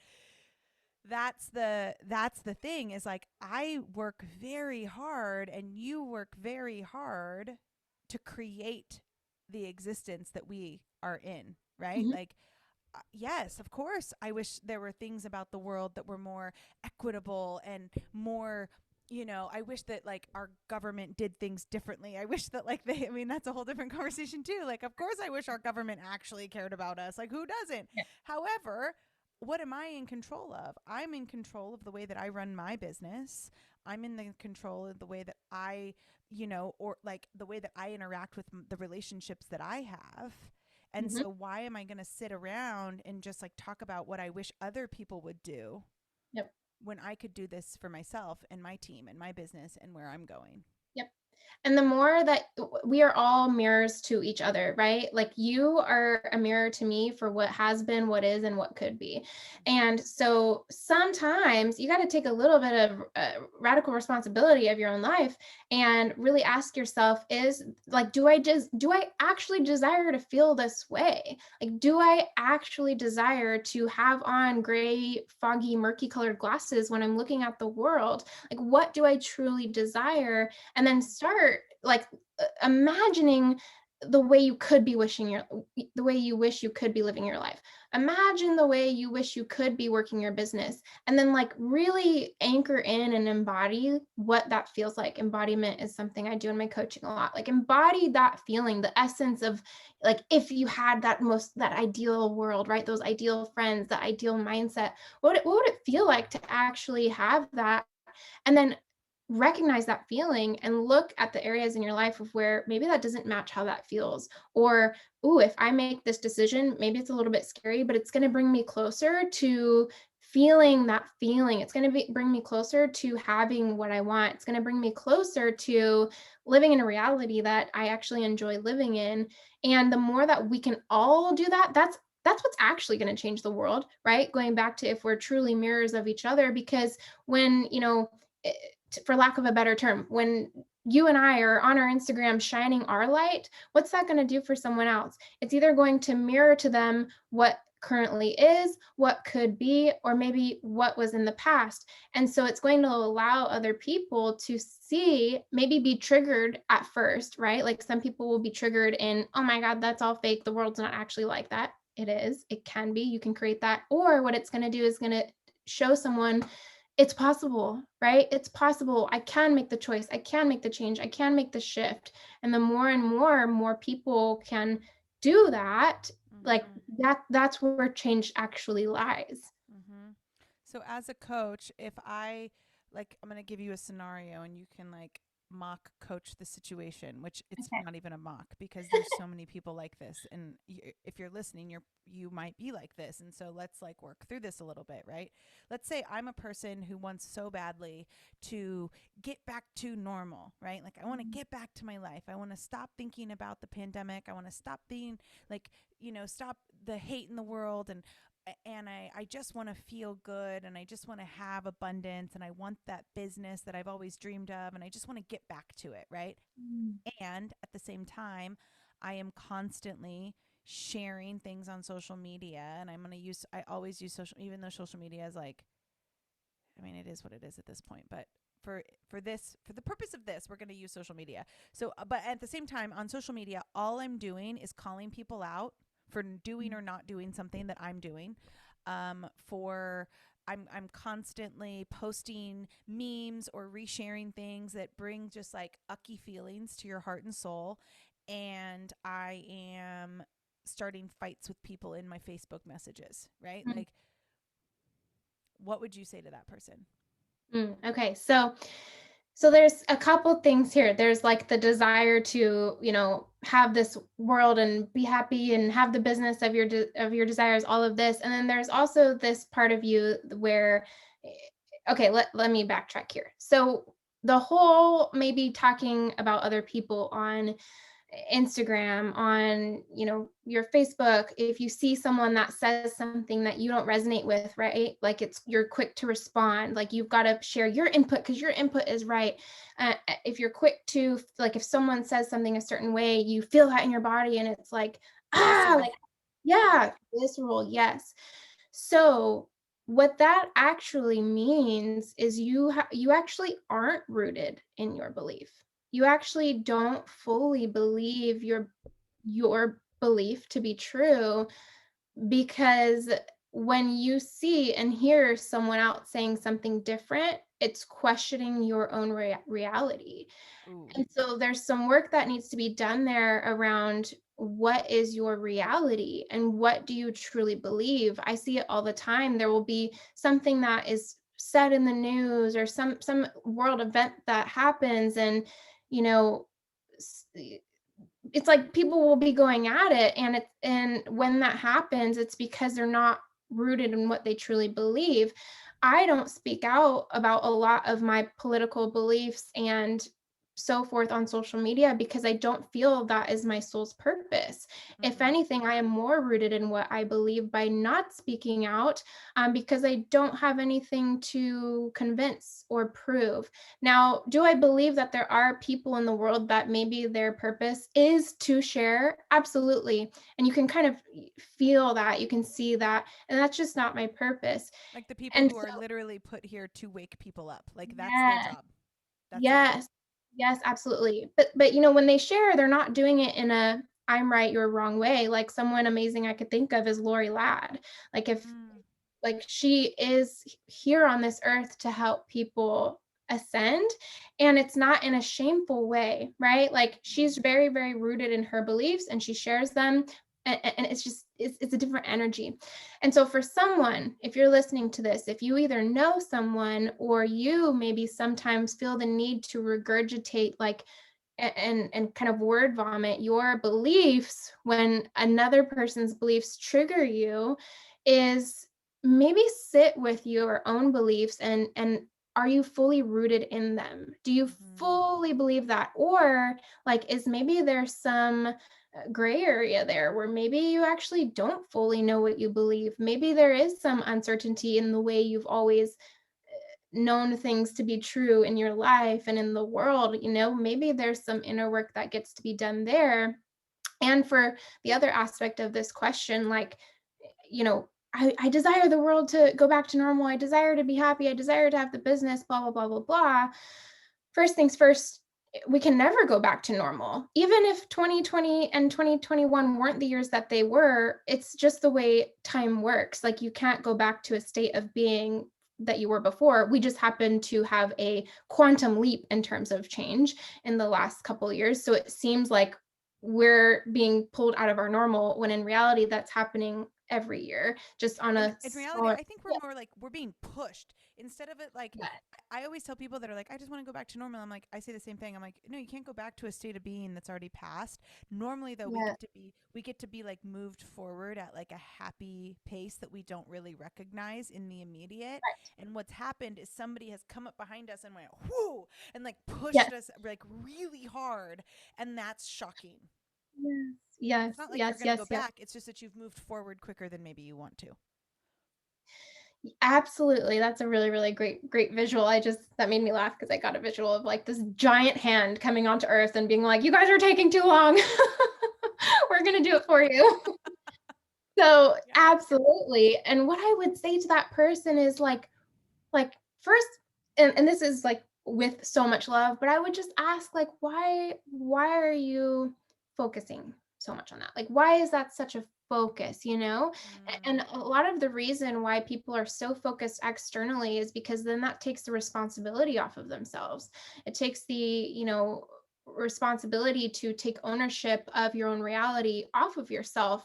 that's the thing, is like, I work very hard and you work very hard to create the existence that we are in, right? Mhm. Like, yes, of course, I wish there were things about the world that were more equitable and more, I wish that, like, our government did things differently. I wish that, like, I mean, that's a whole different conversation too. Like, of course I wish our government actually cared about us. Like, who doesn't? Yeah. However, what am I in control of? I'm in control of the way that I run my business. I'm in the control of the way that or like the way that I interact with the relationships that I have. And Mhm. so why am I going to sit around and just like talk about what I wish other people would do Yep. when I could do this for myself and my team and my business and where I'm going? Yep. And the more that we are all mirrors to each other, right? Like you are a mirror to me for what has been, what is, and what could be. And so sometimes you got to take a little bit of radical responsibility of your own life and really ask yourself, is like, do I actually desire to feel this way? Like, do I actually desire to have on gray, foggy, murky colored glasses when I'm looking at the world? Like, what do I truly desire? And then start like imagining the way you could be the way you wish you could be living your life. Imagine the way you wish you could be working your business, and then like really anchor in and embody what that feels like. Embodiment is something I do in my coaching a lot. Like embody that feeling, the essence of like if you had that ideal world, right? Those ideal friends, that ideal mindset. What would it feel like to actually have that? And then recognize that feeling and look at the areas in your life of where maybe that doesn't match how that feels. Or, ooh, if I make this decision, maybe it's a little bit scary, but it's going to bring me closer to feeling that feeling. It's going to bring me closer to having what I want. It's going to bring me closer to living in a reality that I actually enjoy living in. And the more that we can all do that, that's what's actually going to change the world, right? Going back to if we're truly mirrors of each other, because when, for lack of a better term, when you and I are on our Instagram shining our light, what's that going to do for someone else? It's either going to mirror to them what currently is, what could be, or maybe what was in the past. And so it's going to allow other people to see, maybe be triggered at first, right? Like some people will be triggered in, oh my God, that's all fake. The world's not actually like that. It is, it can be, you can create that. Or what it's going to do is going to show someone it's possible, right? It's possible. I can make the choice. I can make the change. I can make the shift. And the more and more people can do that, like Mm-hmm. that's where change actually lies. Mm-hmm. So as a coach, if I like, I'm gonna give you a scenario, and you can like mock coach the situation, which it's Okay. not even a mock because there's so many people like this, and if you're listening, you might be like this, and so let's like work through this a little bit, right? Let's say I'm a person who wants so badly to get back to normal, right? Like I want to get back to my life. I want to stop thinking about the pandemic. I want to stop being like, stop the hate in the world, and I just want to feel good, and I just want to have abundance, and I want that business that I've always dreamed of, and I just want to get back to it, right? Mm, And at the same time, I am constantly sharing things on social media, and I always use social, even though social media is like, I mean, it is what it is at this point, but for the purpose of this, we're going to use social media. So but at the same time, on social media, all I'm doing is calling people out for doing or not doing something that I'm doing. For I'm constantly posting memes or resharing things that bring just like ucky feelings to your heart and soul, and I am starting fights with people in my Facebook messages, right? mm, Like, what would you say to that person? Okay, so there's a couple things here. There's like the desire to, have this world and be happy and have the business of of your desires, all of this. And then there's also this part of you where eh, okay, let me backtrack here. So the whole maybe talking about other people on Instagram, on, your Facebook, if you see someone that says something that you don't resonate with, right? Like you're quick to respond, like you've got to share your input because your input is right. If you're quick to like, if someone says something a certain way, you feel that in your body and it's like, Visceral. like, yeah, visceral, yes. So what that actually means is you actually aren't rooted in your belief. You actually don't fully believe your belief to be true, because when you see and hear someone else saying something different, it's questioning your own reality. Ooh. And so there's some work that needs to be done there around what is your reality and what do you truly believe? I see it all the time. There will be something that is said in the news or some world event that happens, and you know s- it's like people will be going at it, and when that happens, it's because they're not rooted in what they truly believe. I don't speak out about a lot of my political beliefs and so forth on social media because I don't feel that is my soul's purpose. If Mm-hmm. anything, I am more rooted in what I believe by not speaking out, because I don't have anything to convince or prove. Now, do I believe that there are people in the world that maybe their purpose is to share? Absolutely. And you can kind of feel that, you can see that, and that's just not my purpose. Like the people And who so, are literally put here to wake people up. Like that's their yes, job. That's their job. yes, yes, absolutely. But when they share, they're not doing it in a I'm right, you're wrong way. Like someone amazing I could think of is Lori Ladd. Like if Mm. like she is here on this earth to help people ascend, and it's not in a shameful way, right? Like she's very very rooted in her beliefs and she shares them, and it's just it's a different energy. And so for someone, if you're listening to this, if you either know someone or you maybe sometimes feel the need to regurgitate like and kind of word vomit your beliefs when another person's beliefs trigger you, is maybe sit with your own beliefs and are you fully rooted in them? Do you Mm-hmm. fully believe that? Or like is maybe there's some gray area there where maybe you actually don't fully know what you believe. Maybe there is some uncertainty in the way you've always known things to be true in your life and in the world. Maybe there's some inner work that gets to be done there. And for the other aspect of this question, like, I desire the world to go back to normal. I desire to be happy. I desire to have the business, blah, blah, blah, blah, blah. First things first, we can never go back to normal. Even if 2020 and 2021 weren't the years that they were, it's just the way time works. Like you can't go back to a state of being that you were before. We just happen to have a quantum leap in terms of change in the last couple of years. So it seems like we're being pulled out of our normal when in reality that's happening every year, just on In a reality, smaller. I think we're Yeah, more like we're being pushed instead of it like yeah, I always tell people that are like, I just want to go back to normal. I'm like, I say the same thing. I'm like, no, you can't go back to a state of being that's already passed. Normally, though, yeah, we get to be like moved forward at like a happy pace that we don't really recognize in the immediate. And what's happened is somebody has come up behind us and went whoo and like yes, pushed us like really hard, and that's shocking. yes, It's not like you're yes, going to yes, go yes. back. It's just that you've moved forward quicker than maybe you want to. Absolutely. That's a really, really great visual. That made me laugh because I got a visual of like this giant hand coming onto Earth and being like, you guys are taking too long. We're going to do it for you. So Yeah. absolutely. And what I would say to that person is like first, and this is like with so much love, but I would just ask like, why are you focusing so much on that? Like, why is that such a focus, you know? And a lot of the reason why people are so focused externally is because then that takes the responsibility off of themselves. It takes the, responsibility to take ownership of your own reality off of yourself.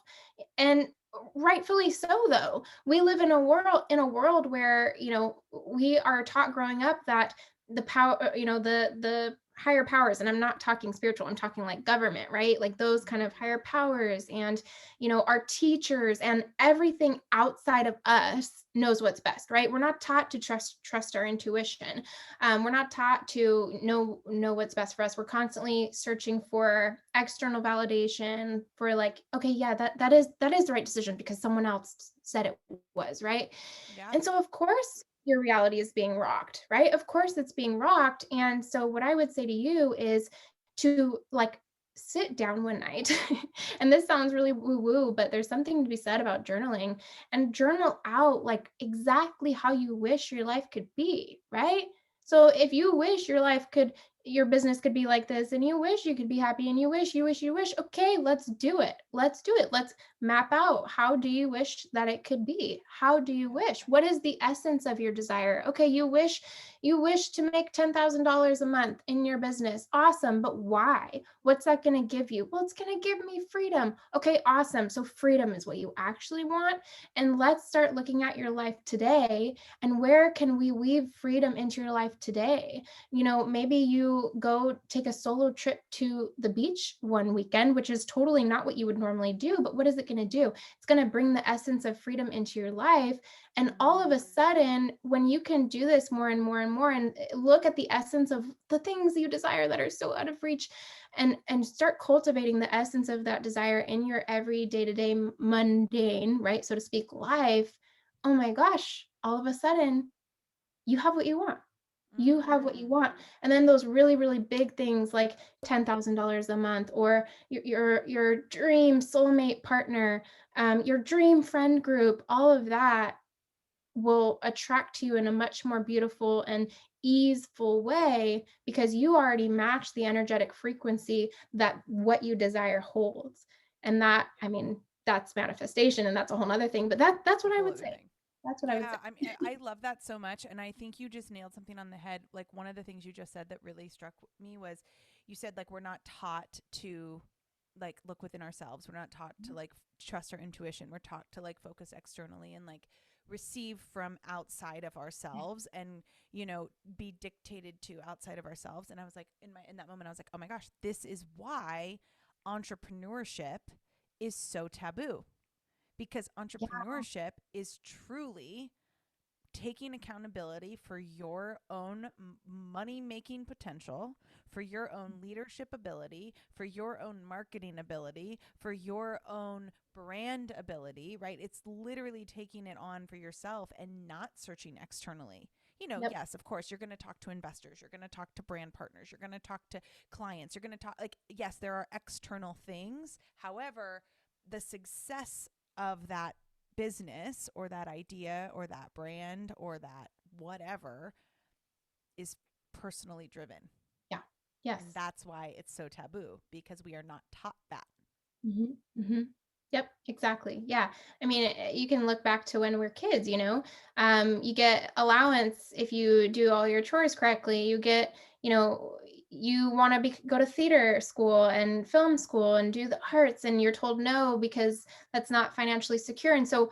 And rightfully so, though. We live in a world where, we are taught growing up that the power, the higher powers, and I'm not talking spiritual, I'm talking like government, right? Like those kind of higher powers, and our teachers and everything outside of us knows what's best, right? We're not taught to trust our intuition. We're not taught to know what's best for us. We're constantly searching for external validation for like, okay, yeah, that is the right decision because someone else said it was, right? Yeah. And so of course your reality is being rocked, right? Of course it's being rocked. And so what I would say to you is to like sit down one night. And this sounds really woo woo, but there's something to be said about journaling, and journal out like exactly how you wish your life could be, right? So if you wish your business could be like this, and you wish you could be happy, and you wish, okay, let's do it. Let's do it. Let's map out, how do you wish that it could be? How do you wish? What is the essence of your desire? Okay, you wish to make $10,000 a month in your business. Awesome, but why? What's that going to give you? Well, it's going to give me freedom. Okay, awesome. So freedom is what you actually want. And let's start looking at your life today, and where can we weave freedom into your life today? Maybe you go take a solo trip to the beach one weekend, which is totally not what you would normally do, but what is it going to do? It's going to bring the essence of freedom into your life. And all of a sudden, when you can do this more and more and more, and look at the essence of the things you desire that are so out of reach, and start cultivating the essence of that desire in your every day-to-day mundane, right, so to speak, life, oh my gosh, all of a sudden you have what you want. You have what you Mm. want. And then those really, really big things like $10,000 a month, or your dream soulmate partner, your dream friend group, all of that will attract to you in a much more beautiful and easeful way, because you already match the energetic frequency that what you desire holds. And that, I mean, that's manifestation, and that's a whole other thing. But that's A what I whole would other say. thing. That's what I would say. Yeah, I mean, I love that so much, and I think you just nailed something on the head. Like one of the things you just said that really struck me was, you said like we're not taught to like look within ourselves. We're not taught to like trust our intuition. We're taught to like focus externally and like receive from outside of ourselves, and be dictated to outside of ourselves. And I was like, in that moment I was like, oh my gosh, this is why entrepreneurship is so taboo, because Yeah. entrepreneurship is truly taking accountability for your own money making potential, for your own leadership ability, for your own marketing ability, for your own brand ability, right? It's literally taking it on for yourself and not searching externally. Yep. Yes, of course, you're going to talk to investors, you're going to talk to brand partners, you're going to talk to clients, you're going to talk, like, yes, there are external things. However, the success of that business or that idea or that brand or that whatever is personally driven. Yeah. And Yes. that's why it's so taboo, because we are not taught that. Mhm, mhm. Yep, exactly. Yeah. I mean, you can look back to when we're kids, you get allowance if you do all your chores correctly. You get, you want to go to theater school and film school and do the arts, and you're told no because that's not financially secure. And so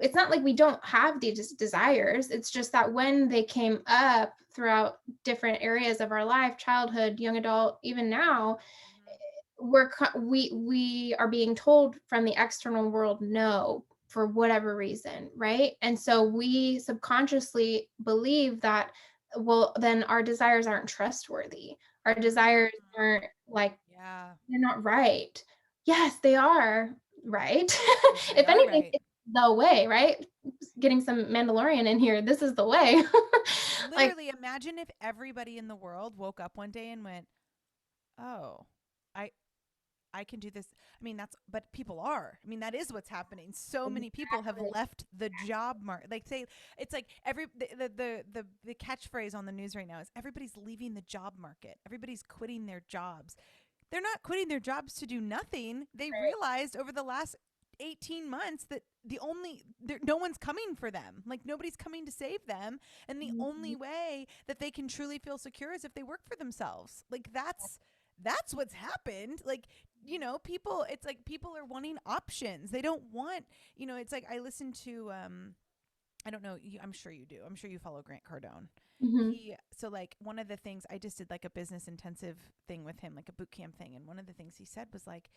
it's not like we don't have these desires. It's just that when they came up throughout different areas of our life, childhood, young adult, even now, Mm-hmm. we are being told from the external world no for whatever reason, right? And so we subconsciously believe that, well, then our desires aren't trustworthy, our desires Mm-hmm. aren't, like, Yeah. they're not right. Yes, they are right. They If are anything, right. it's the way, right? Getting some Mandalorian in here, this is the way. Like, Literally, imagine if everybody in the world woke up one day and went, "Oh, I I can do this." I mean, that's, but people are. I mean, that is what's happening. So many people have exactly. left the job market. Like, say, it's like the catchphrase on the news right now is everybody's leaving the job market. Everybody's quitting their jobs. They're not quitting their jobs to do nothing. They Right. realized over the last 18 months that no one's coming for them. Like, nobody's coming to save them, and the only Mhm. way that they can truly feel secure is if they work for themselves. Like, that's what's happened. Like, people, it's like people are wanting options. They don't want, it's like I listen to I don't know, I'm sure you do. I'm sure you follow Grant Cardone. Mhm. So like one of the things I just did, like a business intensive thing with him, like a boot camp thing, and one of the things he said was like,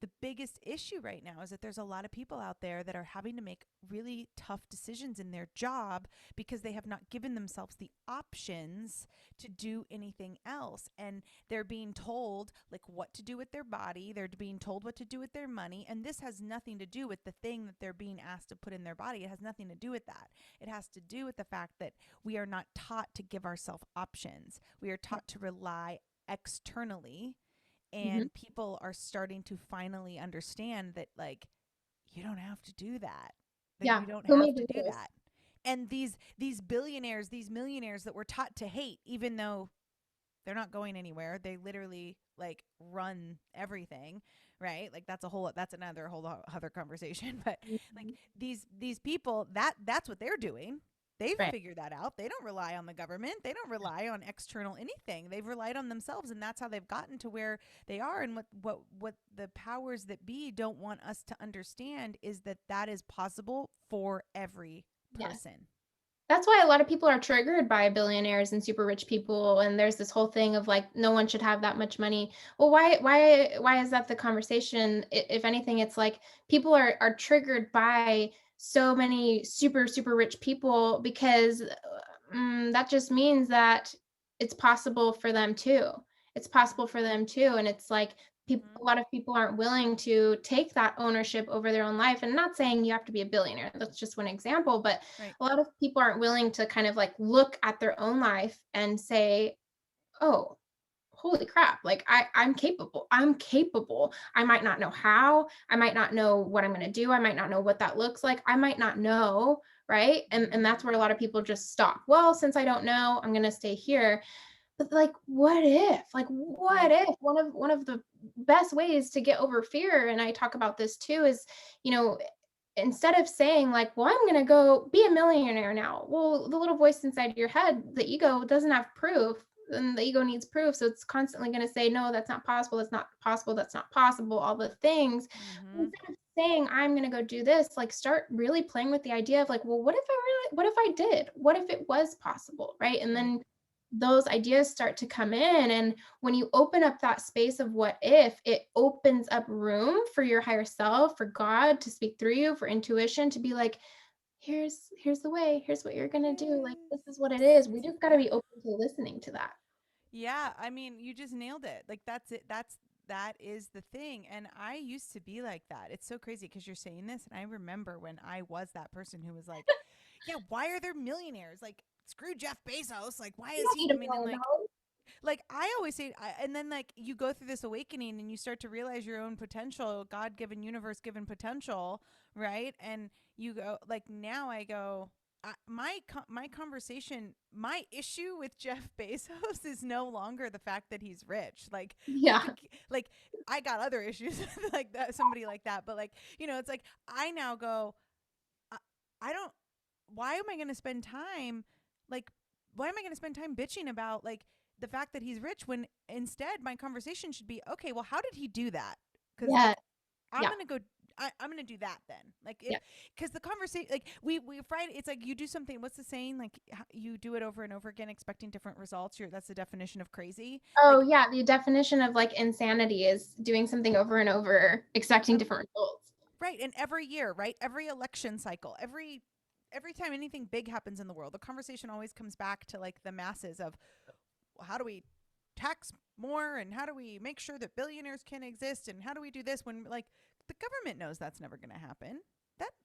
the biggest issue right now is that there's a lot of people out there that are having to make really tough decisions in their job because they have not given themselves the options to do anything else. And they're being told like what to do with their body, they're being told what to do with their money, and this has nothing to do with the thing that they're being asked to put in their body. It has nothing to do with that. It has to do with the fact that we are not taught to give ourselves options. We are taught to rely externally, Mhm. and people are starting to finally understand that, like, you don't have to do that. Like, Yeah. you don't Who have made to the do rules? that. And these billionaires, these millionaires that we're taught to hate, even though they're not going anywhere, they literally like run everything, right? Like, that's another whole other conversation. But like, Mhm. these people, that's what they're doing. They've Right. figured that out. They don't rely on the government. They don't rely on external anything. They've relied on themselves, and that's how they've gotten to where they are. And what the powers that be don't want us to understand is that that is possible for every Yes. person. That's why a lot of people are triggered by billionaires and super rich people, and there's this whole thing of, like, no one should have that much money. Well, why is that the conversation? If anything, it's like people are triggered by so many super, super rich people because, that just means that it's possible for them too. It's possible for them too, and it's like a Mm-hmm. lot of people aren't willing to take that ownership over their own life, and not saying you have to be a billionaire. That's just one example, but Right. a lot of people aren't willing to kind of like look at their own life and say, "Oh, holy crap, like I'm capable. I'm capable. I might not know how. I might not know what I'm going to do. I might not know what that looks like. I might not know." Right. And that's Mm-hmm. where a lot of people just stop. Well, since I don't know, I'm going to stay here. But, like, what if? Like, what Right. if? One of the best ways to get over fear, and I talk about this too, is, you know, instead of saying like, "Well, I'm gonna go be a millionaire now." Well, the little voice inside your head, the ego doesn't have proof, and the ego needs proof, so it's constantly gonna say, "No, that's not possible. That's not possible. That's not possible." All the things. Mm-hmm. Instead of saying, "I'm gonna go do this," like, start really playing with the idea of like, "Well, what if I did? What if it was possible?" Right? And Right. then those ideas start to come in, and when you open up that space of what if, it opens up room for your higher self, for God to speak through you, for intuition to be like, here's the way, here's what you're going to do, like, Yes. this is what it is. We just got to Yeah. be open to listening to that. Yeah, I mean, you just nailed it. Like, that's it. That is the thing. And I used to be like that. It's so crazy because you're saying this, and I remember when I was that person who was like, "Yeah, why are there millionaires? Like, screw Jeff Bezos. Like, why You is don't he?" need I a mean, and million like, dollars like I always say, and then like you go through this awakening and you start to realize your own potential, God given, universe given potential, right? And you go like now I go. My conversation, my issue with Jeff Bezos is no longer the fact that he's rich. Like Yeah. like I got other issues like that, somebody like that, but like it's like I now go, I, I don't. Why am I going to spend time like? Why am I going to spend time bitching about like the fact that he's rich when instead my conversation should be okay? Well, how did he do that? Because Yeah. like I'm Yeah. gonna go. I'm gonna do that then. Like if Yeah. because the conversation like we Friday it's like you do something. What's the saying? Like you do it over and over again, expecting different results. That's the definition of crazy. Oh, Like yeah, the definition of, like, insanity is doing something over and over, expecting uh, different results. right, and every year, right, every election cycle, every time anything big happens in the world, the conversation always comes back to like the masses of how do we tax more and how do we make sure that billionaires can exist and how do we do this when like the government knows that's never going to happen.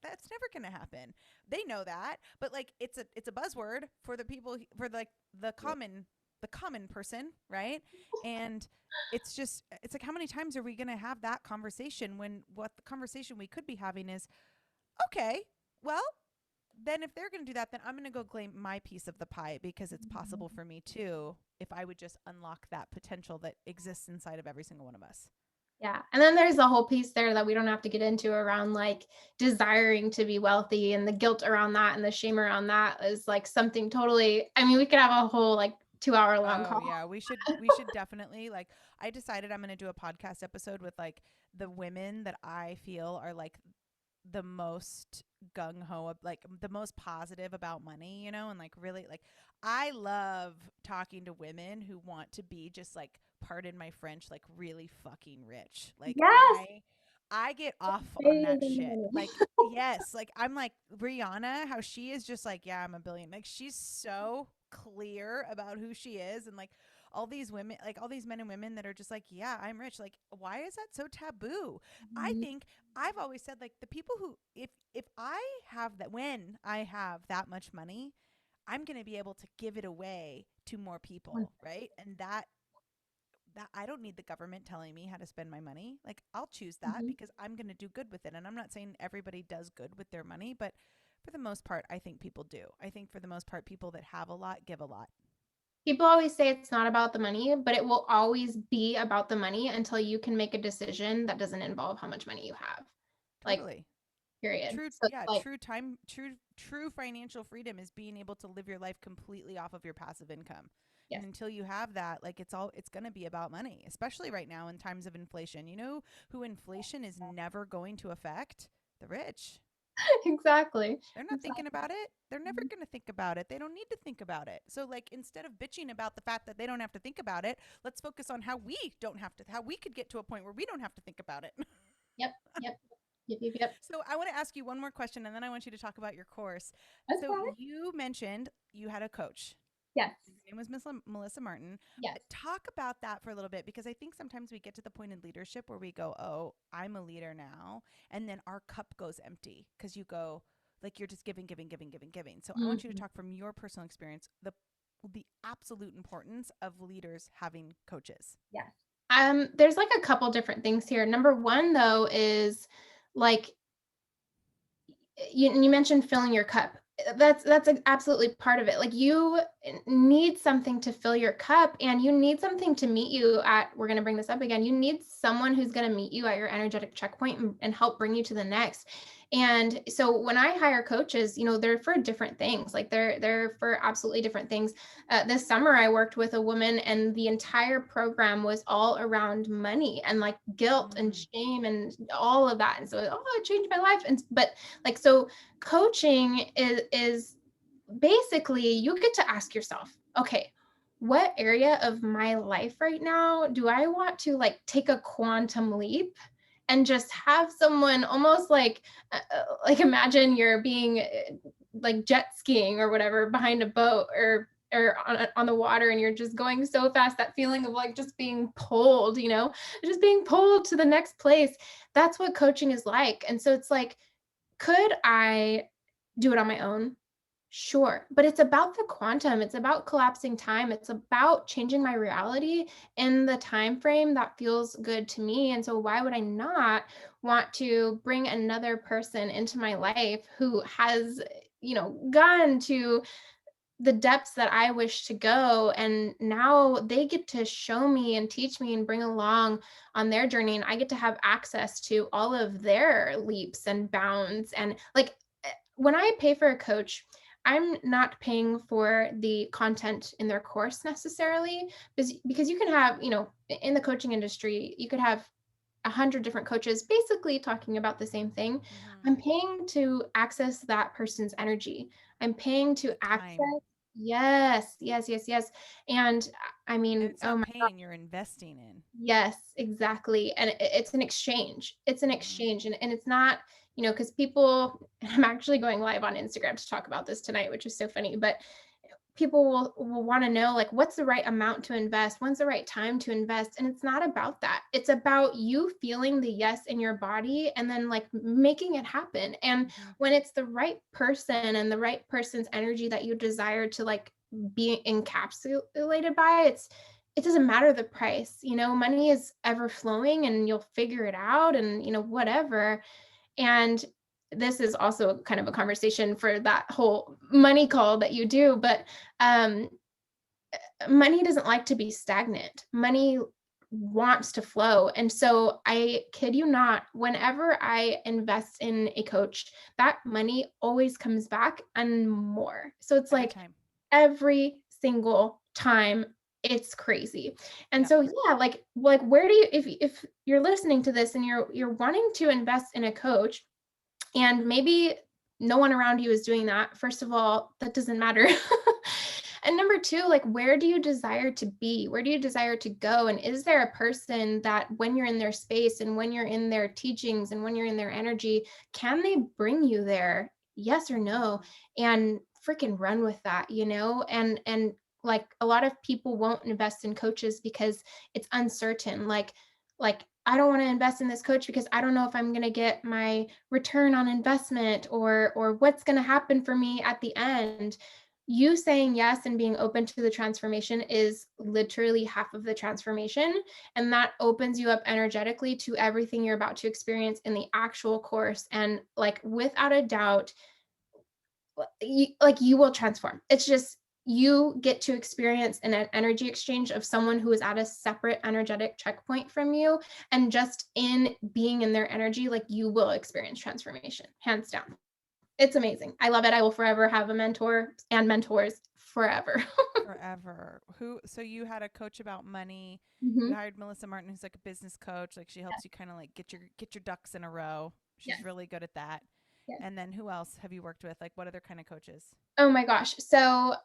That's never going to happen. They know that, but like it's a buzzword for the people for like the common person, right? And it's like how many times are we going to have that conversation when what the conversation we could be having is okay, well, then if they're going to do that, then I'm going to go claim my piece of the pie because it's possible for me too if I would just unlock that potential that exists inside of every single one of us. Yeah, and then there's the whole piece there that we don't have to get into around, like, desiring to be wealthy and the guilt around that and the shame around that is, like, something totally I mean, we could have a whole, like, 2-hour-long Oh call. yeah, we should definitely like I decided I'm going to do a podcast episode with like the women that I feel are like the most gung ho, like the most positive about money, and like really like I love talking to women who want to be just like, pardon my French, like really fucking rich. Like Yes! I get off on Way that than shit. money. Like yes, like I'm like Rihanna, how she is just like, yeah, I'm a billion. Like she's so clear about who she is and like all these women, like all these men and women that are just like, yeah, I'm rich. Like why is that so taboo? I Mhm, think I've always said like the people who if I have that when I have that much money, I'm going to be able to give it away to more people, right? And that I don't need the government telling me how to spend my money. Like I'll choose that mhm. because I'm going to do good with it. And I'm not saying everybody does good with their money, but for the most part, I think people do. I think for the most part, people that have a lot give a lot. People always say it's not about the money, but it will always be about the money until you can make a decision that doesn't involve how much money you have. Like, Totally. period. True, So it's yeah, like true financial freedom is being able to live your life completely off of your passive income. And yes, until you have that, like it's going to be about money, especially right now in times of inflation. You know who inflation is never going to affect? The rich. exactly. They're not thinking Exactly. about it. They're never going to think about it. They don't need to think about it. So like instead of bitching about the fact that they don't have to think about it, let's focus on how we could get to a point where we don't have to think about it. Yep, yep, yep, yep, yep. So I want to ask you one more question and then I want you to talk about your course. So Okay. you mentioned you had a coach. Yes, His name was Miss Melissa Martin. yes. Talk about that for a little bit because I think sometimes we get to the point in leadership where we go, "Oh, I'm a leader now," and then our cup goes empty because you go like you're just giving, giving, giving, giving, giving. So I want you to Mhm. talk from your personal experience the absolute importance of leaders having coaches. Yes. There's like a couple different things here. Number one, though, is like you mentioned filling your cup. That's absolutely part of it. Like you need something to fill your cup and you need something to meet you at we're going to bring this up again. You need someone who's going to meet you at your energetic checkpoint and help bring you to the next. And so when I hire coaches, they're for different things. Like they're for absolutely different things. This summer I worked with a woman and the entire program was all around money and like guilt and Mm, shame and all of that. And so it changed my life. And but like so coaching is basically you get to ask yourself, okay, what area of my life right now do I want to like take a quantum leap and just have someone almost like imagine you're being like jet skiing or whatever behind a boat or on the water and you're just going so fast, that feeling of like just being pulled, just being pulled to the next place. That's what coaching is like. And so it's like, could I do it on my own? Sure, but it's about the quantum. It's about collapsing time. It's about changing my reality in the time frame that feels good to me. And so why would I not want to bring another person into my life who has, gone to the depths that I wish to go, and now they get to show me and teach me and bring along on their journey, and I get to have access to all of their leaps and bounds. And like, when I pay for a coach, I'm not paying for the content in their course necessarily, because you can have, in the coaching industry, you could have 100 different coaches basically talking about the same thing. Mm-hmm. I'm paying to access that person's energy. I'm paying to The access. time. Yes, yes, yes, yes. And I And mean, it's oh not my God. pain you're investing in. Yes, exactly. And it's an exchange. It's an Mm-hmm. exchange. And it's not, because people, I'm actually going live on Instagram to talk about this tonight, which is so funny, but people will want to know, like, what's the right amount to invest, when's the right time to invest. And it's not about that. It's about you feeling the yes in your body and then like making it happen. And Mm-hmm. when it's the right person and the right person's energy that you desire to like be encapsulated by, it doesn't matter the price. Money is ever flowing and you'll figure it out, and whatever. And this is also kind of a conversation for that whole money call that you do, but um, money doesn't like to be stagnant. Money wants to flow. And so I kid you not, whenever I invest in a coach, that money always comes back and more. So it's Every like time. every single time. It's crazy. And Yeah. so yeah, like where do you, if you're listening to this and you're wanting to invest in a coach, and maybe no one around you is doing that. First of all, that doesn't matter. And number two, like, where do you desire to be? Where do you desire to go? And is there a person that when you're in their space and when you're in their teachings and when you're in their energy, can they bring you there? Yes or Mm-hmm. no? And freaking run with that, and like a lot of people won't invest in coaches because it's uncertain. Like I don't want to invest in this coach because I don't know if I'm going to get my return on investment, or what's going to happen for me at the end. You saying yes and being open to the transformation is literally half of the transformation, and that opens you up energetically to everything you're about to experience in the actual course. And like without a doubt, you will transform. It's just you get to experience an energy exchange of someone who is at a separate energetic checkpoint from you, and just in being in their energy, like, you will experience transformation, hands down. It's amazing. I love it. I will forever have a mentor and mentors forever. Forever. Who? So you had a coach about money. You Mhm. hired Melissa Martin, who's like a business coach. Like she helps you kind of like get your ducks in a row. She's Yes. really good at that. Yes. And then who else have you worked with? Like what other kind of coaches? Oh my gosh. So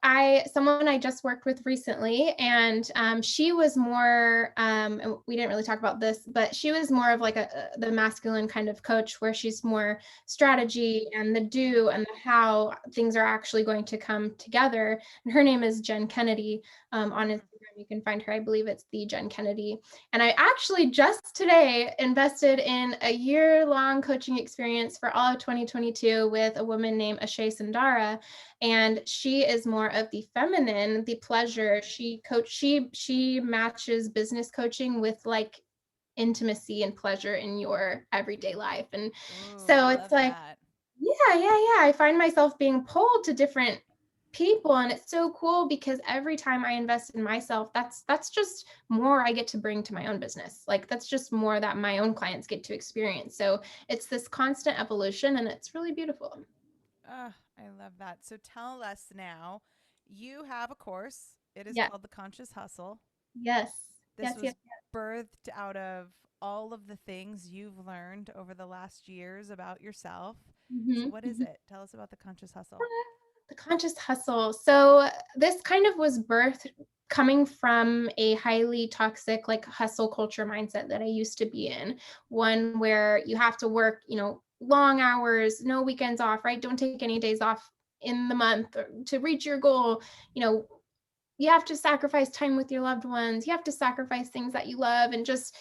someone I just worked with recently, and she was more, and we didn't really talk about this, but she was more of like the masculine kind of coach, where she's more Mm-hmm. strategy and the do and the how things are actually going to come together. And her name is Jen Kennedy. On Mm-hmm. Instagram, you can find her. I believe it's the Jen Kennedy. And I actually just today invested in a year-long coaching experience for all of 2022 with a woman named Ashay Sandara, and she is more of the feminine, the pleasure. She matches business coaching with like intimacy and pleasure in your everyday life. And Ooh, I so it's love like, that. yeah, yeah, yeah, I find myself being pulled to different people, and it's so cool because every time I invest in myself, that's just more I get to bring to my own business. Like, that's just more that my own clients get to experience. So it's this constant evolution, and it's really beautiful. I love that. So tell us now, you have a course. It is Yeah. called The Conscious Hustle. Yes. This Yes, yes. was birthed out of all of the things you've learned over the last years about yourself. So, Mhm, what is mhm. it? Tell us about the conscious hustle. The conscious hustle. So this kind of was birthed coming from a highly toxic, like, hustle culture mindset that I used to be in. One where you have to work, long hours, no weekends off, right? Don't take any days off in the month to reach your goal. You know, you have to sacrifice time with your loved ones. You have to sacrifice things that you love, and just,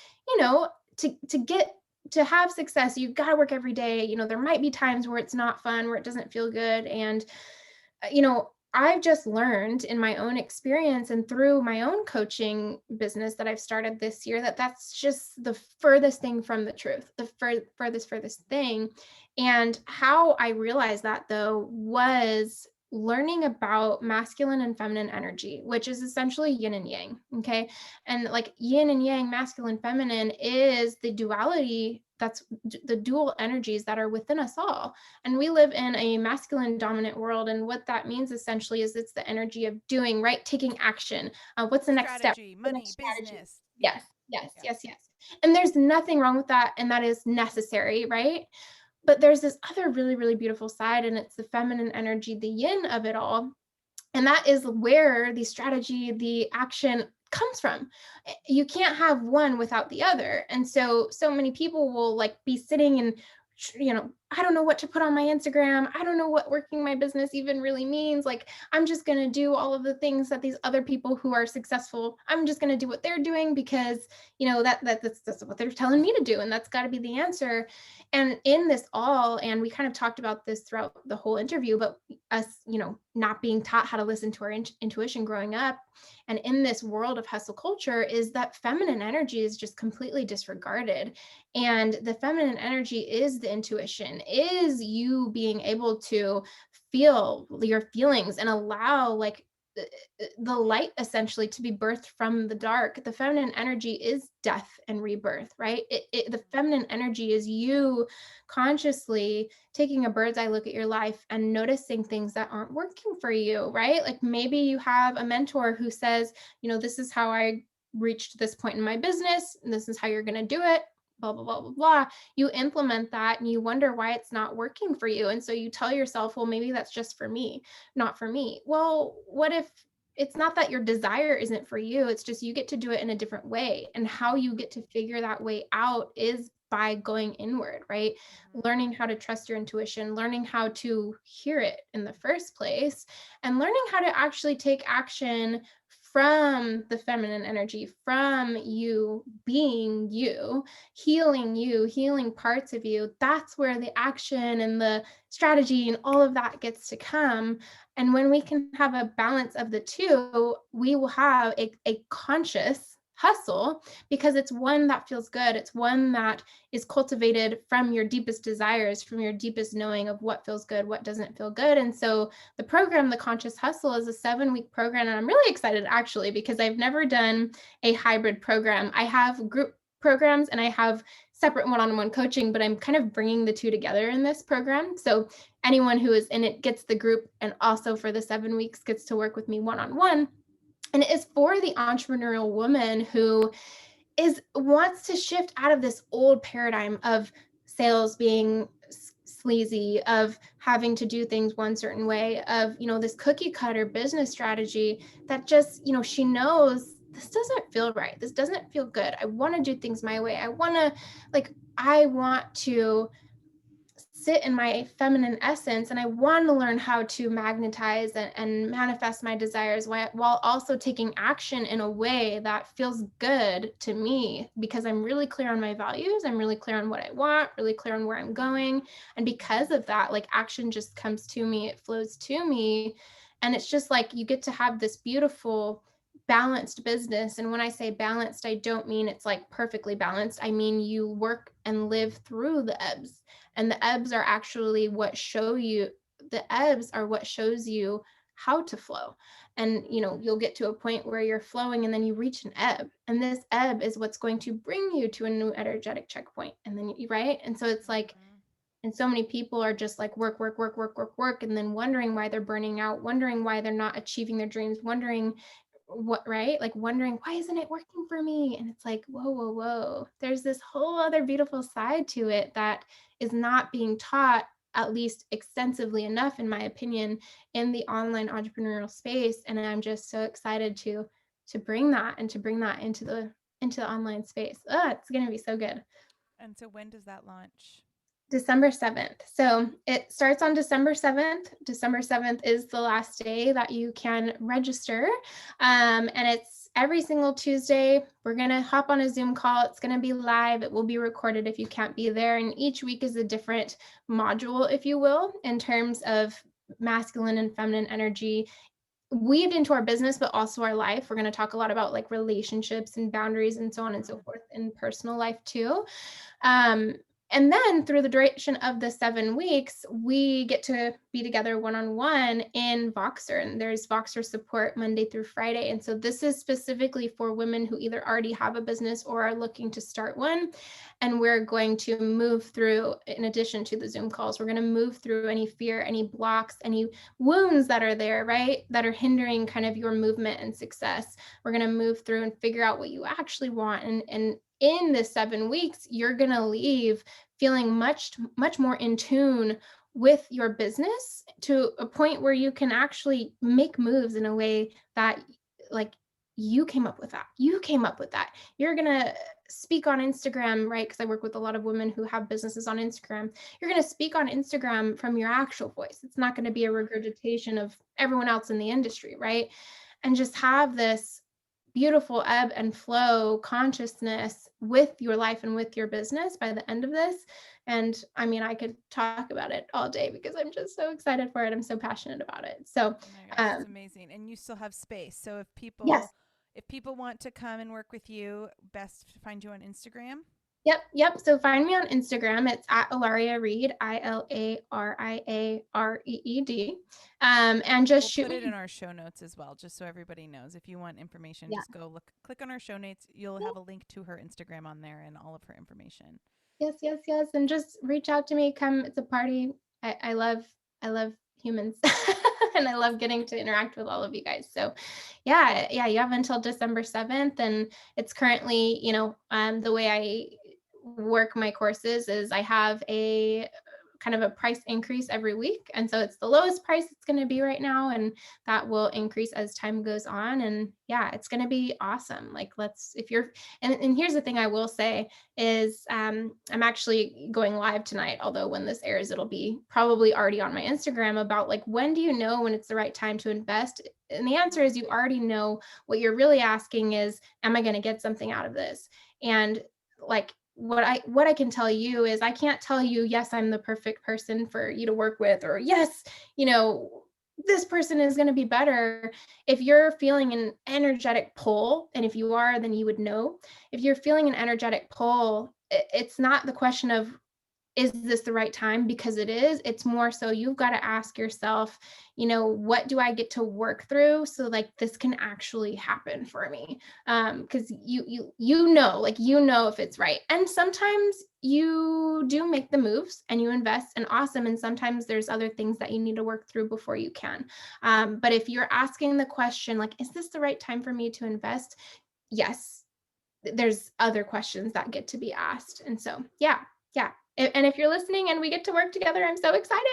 to get to have success, you've got to work every day. There might be times where it's not fun, where it doesn't feel good. And I've just learned in my own experience and through my own coaching business that I've started this year that that's just the furthest thing from the truth, the furthest thing. And how I realized that though was learning about masculine and feminine energy, which is essentially yin and yang. Okay. And like yin and yang, masculine, feminine is the duality, that's the dual energies that are within us all. And we live in a masculine dominant world. And what that means essentially is it's the energy of doing, right? Taking action. What's the next step? Strategy, What's the money, next strategy? business. Yeah. Yes, yes, Yeah. yes, yes. And there's nothing wrong with that. And that is necessary, right? But there's this other really, really beautiful side, and it's the feminine energy, the yin of it all. And that is where the strategy, the action comes from. You can't have one without the other. And so many people will like be sitting and I don't know what to put on my Instagram. I don't know what working my business even really means. Like, I'm just going to do all of the things that these other people who are successful, I'm just going to do what they're doing because, that's what they're telling me to do. And that's got to be the answer. And in this all, and we kind of talked about this throughout the whole interview, but us, not being taught how to listen to our intuition growing up, and in this world of hustle culture, is that feminine energy is just completely disregarded. And the feminine energy is the intuition, is you being able to feel your feelings and allow like the light essentially to be birthed from the dark. The feminine energy is death and rebirth, right? The feminine energy is you consciously taking a bird's eye look at your life and noticing things that aren't working for you, right? Like maybe you have a mentor who says, this is how I reached this point in my business, and this is how you're going to do it, blah, blah, blah, blah, blah. You implement that and you wonder why it's not working for you. And so you tell yourself, well, maybe that's just for me, not for me. Well, what if it's not that your desire isn't for you? It's just you get to do it in a different way. And how you get to figure that way out is by going inward, right? Mm-hmm. Learning how to trust your intuition, learning how to hear it in the first place, and learning how to actually take action from the feminine energy, from you being you, healing parts of you. That's where the action and the strategy and all of that gets to come. And when we can have a balance of the two, we will have a conscious hustle, because it's one that feels good. It's one that is cultivated from your deepest desires, from your deepest knowing of what feels good, what doesn't feel good. And so the program, The Conscious Hustle, is a 7-week program. And I'm really excited actually, because I've never done a hybrid program. I have group programs and I have separate one-on-one coaching, but I'm kind of bringing the two together in this program. So anyone who is in it gets the group, and also for the 7 weeks gets to work with me one-on-one. And it is for the entrepreneurial woman who wants to shift out of this old paradigm of sales being sleazy, of having to do things one certain way, of this cookie cutter business strategy that just she knows this doesn't feel right, this doesn't feel good. I want to do things my way. I want to sit in my feminine essence, and I want to learn how to magnetize and manifest my desires while also taking action in a way that feels good to me, because I'm really clear on my values, I'm really clear on what I want, really clear on where I'm going. And because of that, like action just comes to me, it flows to me. And it's just like you get to have this beautiful balanced business. And when I say balanced, I don't mean it's like perfectly balanced. I mean you work and live through the ebbs, and the ebbs are actually what show you, the ebbs are what shows you how to flow. And you'll get to a point where you're flowing and then you reach an ebb, and this ebb is what's going to bring you to a new energetic checkpoint. And then you right. And so it's like, Mm-hmm. and so many people are just like work, work, work, work, work, work, and then wondering why they're burning out, wondering why they're not achieving their dreams, wondering what, right? Like wondering, why isn't it working for me? And it's like, whoa, whoa, whoa. There's this whole other beautiful side to it that is not being taught, at least extensively enough, in my opinion, in the online entrepreneurial space. And I'm just so excited to bring that, and to bring that into the online space. Oh, it's gonna be so good. And so when does that launch? December 7th. So it starts on December 7th. December 7th is the last day that you can register. And it's every single Tuesday. We're going to hop on a Zoom call. It's going to be live. It will be recorded if you can't be there. And each week is a different module, if you will, in terms of masculine and feminine energy weaved into our business, but also our life. We're going to talk a lot about like relationships and boundaries and so on and so forth in personal life too. Um, and then through the duration of the 7 weeks, we get to be together one-on-one in Voxer, and there's Voxer support Monday through Friday. And so this is specifically for women who either already have a business or are looking to start one. And we're going to move through, in addition to the Zoom calls, we're going to move through any fear, any blocks, any wounds that are there, right? That are hindering kind of your movement and success. We're going to move through and figure out what you actually want. And in the 7 weeks, you're going to leave feeling much, much more in tune with your business to a point where you can actually make moves in a way that like you came up with that. You came up with that. You're going to speak on Instagram, right? Because I work with a lot of women who have businesses on Instagram. You're going to speak on Instagram from your actual voice. It's not going to be a regurgitation of everyone else in the industry, right? And just have this beautiful ebb and flow consciousness with your life and with your business by the end of this. And I mean, I could talk about it all day because I'm just so excited for it. I'm so passionate about it. So, Oh my gosh, it's amazing. And you still have space. So yes. if people want to come and work with you, best to find you on Instagram. Yep. So find me on Instagram. It's at Ilaria Reed, ILARIAREED. And just We'll shoot put it in me. our show notes as well, just so everybody knows. If you want information, Yeah. just go click on our show notes. You'll have a link to her Instagram on there and all of her information. Yes. And just reach out to me. Come, it's a party. I love humans. And I love getting to interact with all of you guys. So yeah, you have until December 7th. And it's currently, the way I work my courses is I have a kind of a price increase every week. And so it's the lowest price it's going to be right now. And that will increase as time goes on. And yeah, it's going to be awesome. Like if you're, and here's the thing I will say is I'm actually going live tonight, although when this airs, it'll be probably already on my Instagram about like, when do you know when it's the right time to invest? And the answer is you already know. What you're really asking is, am I going to get something out of this? And like, what I can tell you is I can't tell you, yes, I'm the perfect person for you to work with, or yes, this person is going to be better. If you're feeling an energetic pull, and if you are, then you would know. If you're feeling an energetic pull, it's not the question of, is this the right time? Because it is. It's more so you've got to ask yourself, what do I get to work through so like this can actually happen for me? Because like if it's right. And sometimes you do make the moves and you invest, and awesome. And sometimes there's other things that you need to work through before you can. But if you're asking the question like, is this the right time for me to invest? Yes, there's other questions that get to be asked. And so, yeah. And if you're listening and we get to work together, I'm so excited.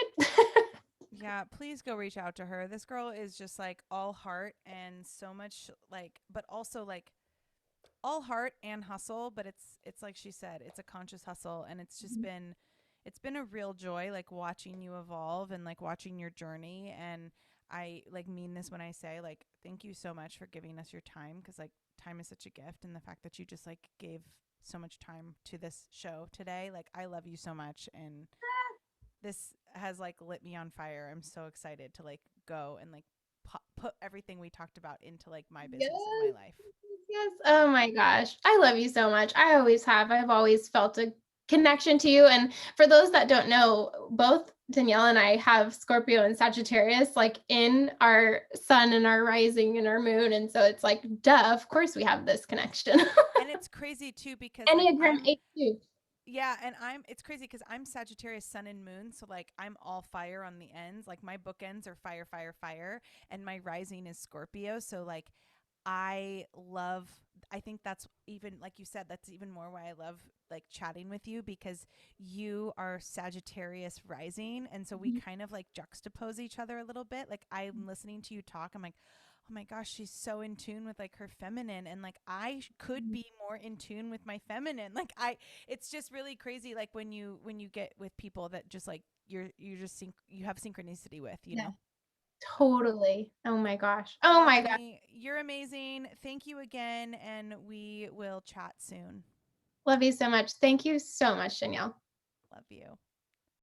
Yeah, please go reach out to her. This girl is just like all heart and so much like, but also like all heart and hustle, but it's like she said, it's a conscious hustle, and it's been a real joy like watching you evolve and like watching your journey. And I like mean this when I say like thank you so much for giving us your time, cuz like time is such a gift, and the fact that you just like gave so much time to this show today, like I love you so much, and this has like lit me on fire. I'm so excited to like go and like put everything we talked about into like my Yes. business and my life. Yes. So Oh my gosh. I love you so much. I always have. I've always felt a connection to you. And for those that don't know, both Danielle and I have Scorpio and Sagittarius like in our sun and our rising and our moon. And so it's like, duh, of course we have this connection. and it's crazy too because like Enneagram 8 too. yeah, and it's crazy because I'm Sagittarius sun and moon, so like I'm all fire on the ends. Like my bookends are fire, fire, fire, and my rising is Scorpio. So like I love. I think that's even like you said. That's even more why I love like chatting with you, because you are Sagittarius rising, and so we kind of like juxtapose each other a little bit. Like I'm listening to you talk, I'm like, oh my gosh, she's so in tune with like her feminine, and like could be more in tune with my feminine. Like it's just really crazy. Like when you get with people that just like you're just you have synchronicity with, you Yeah, know. totally. Oh my gosh. Oh Well, my gosh. honey, you're amazing. Thank you again, and we will chat soon. Love you so much. Thank you so much, Danielle. Love you.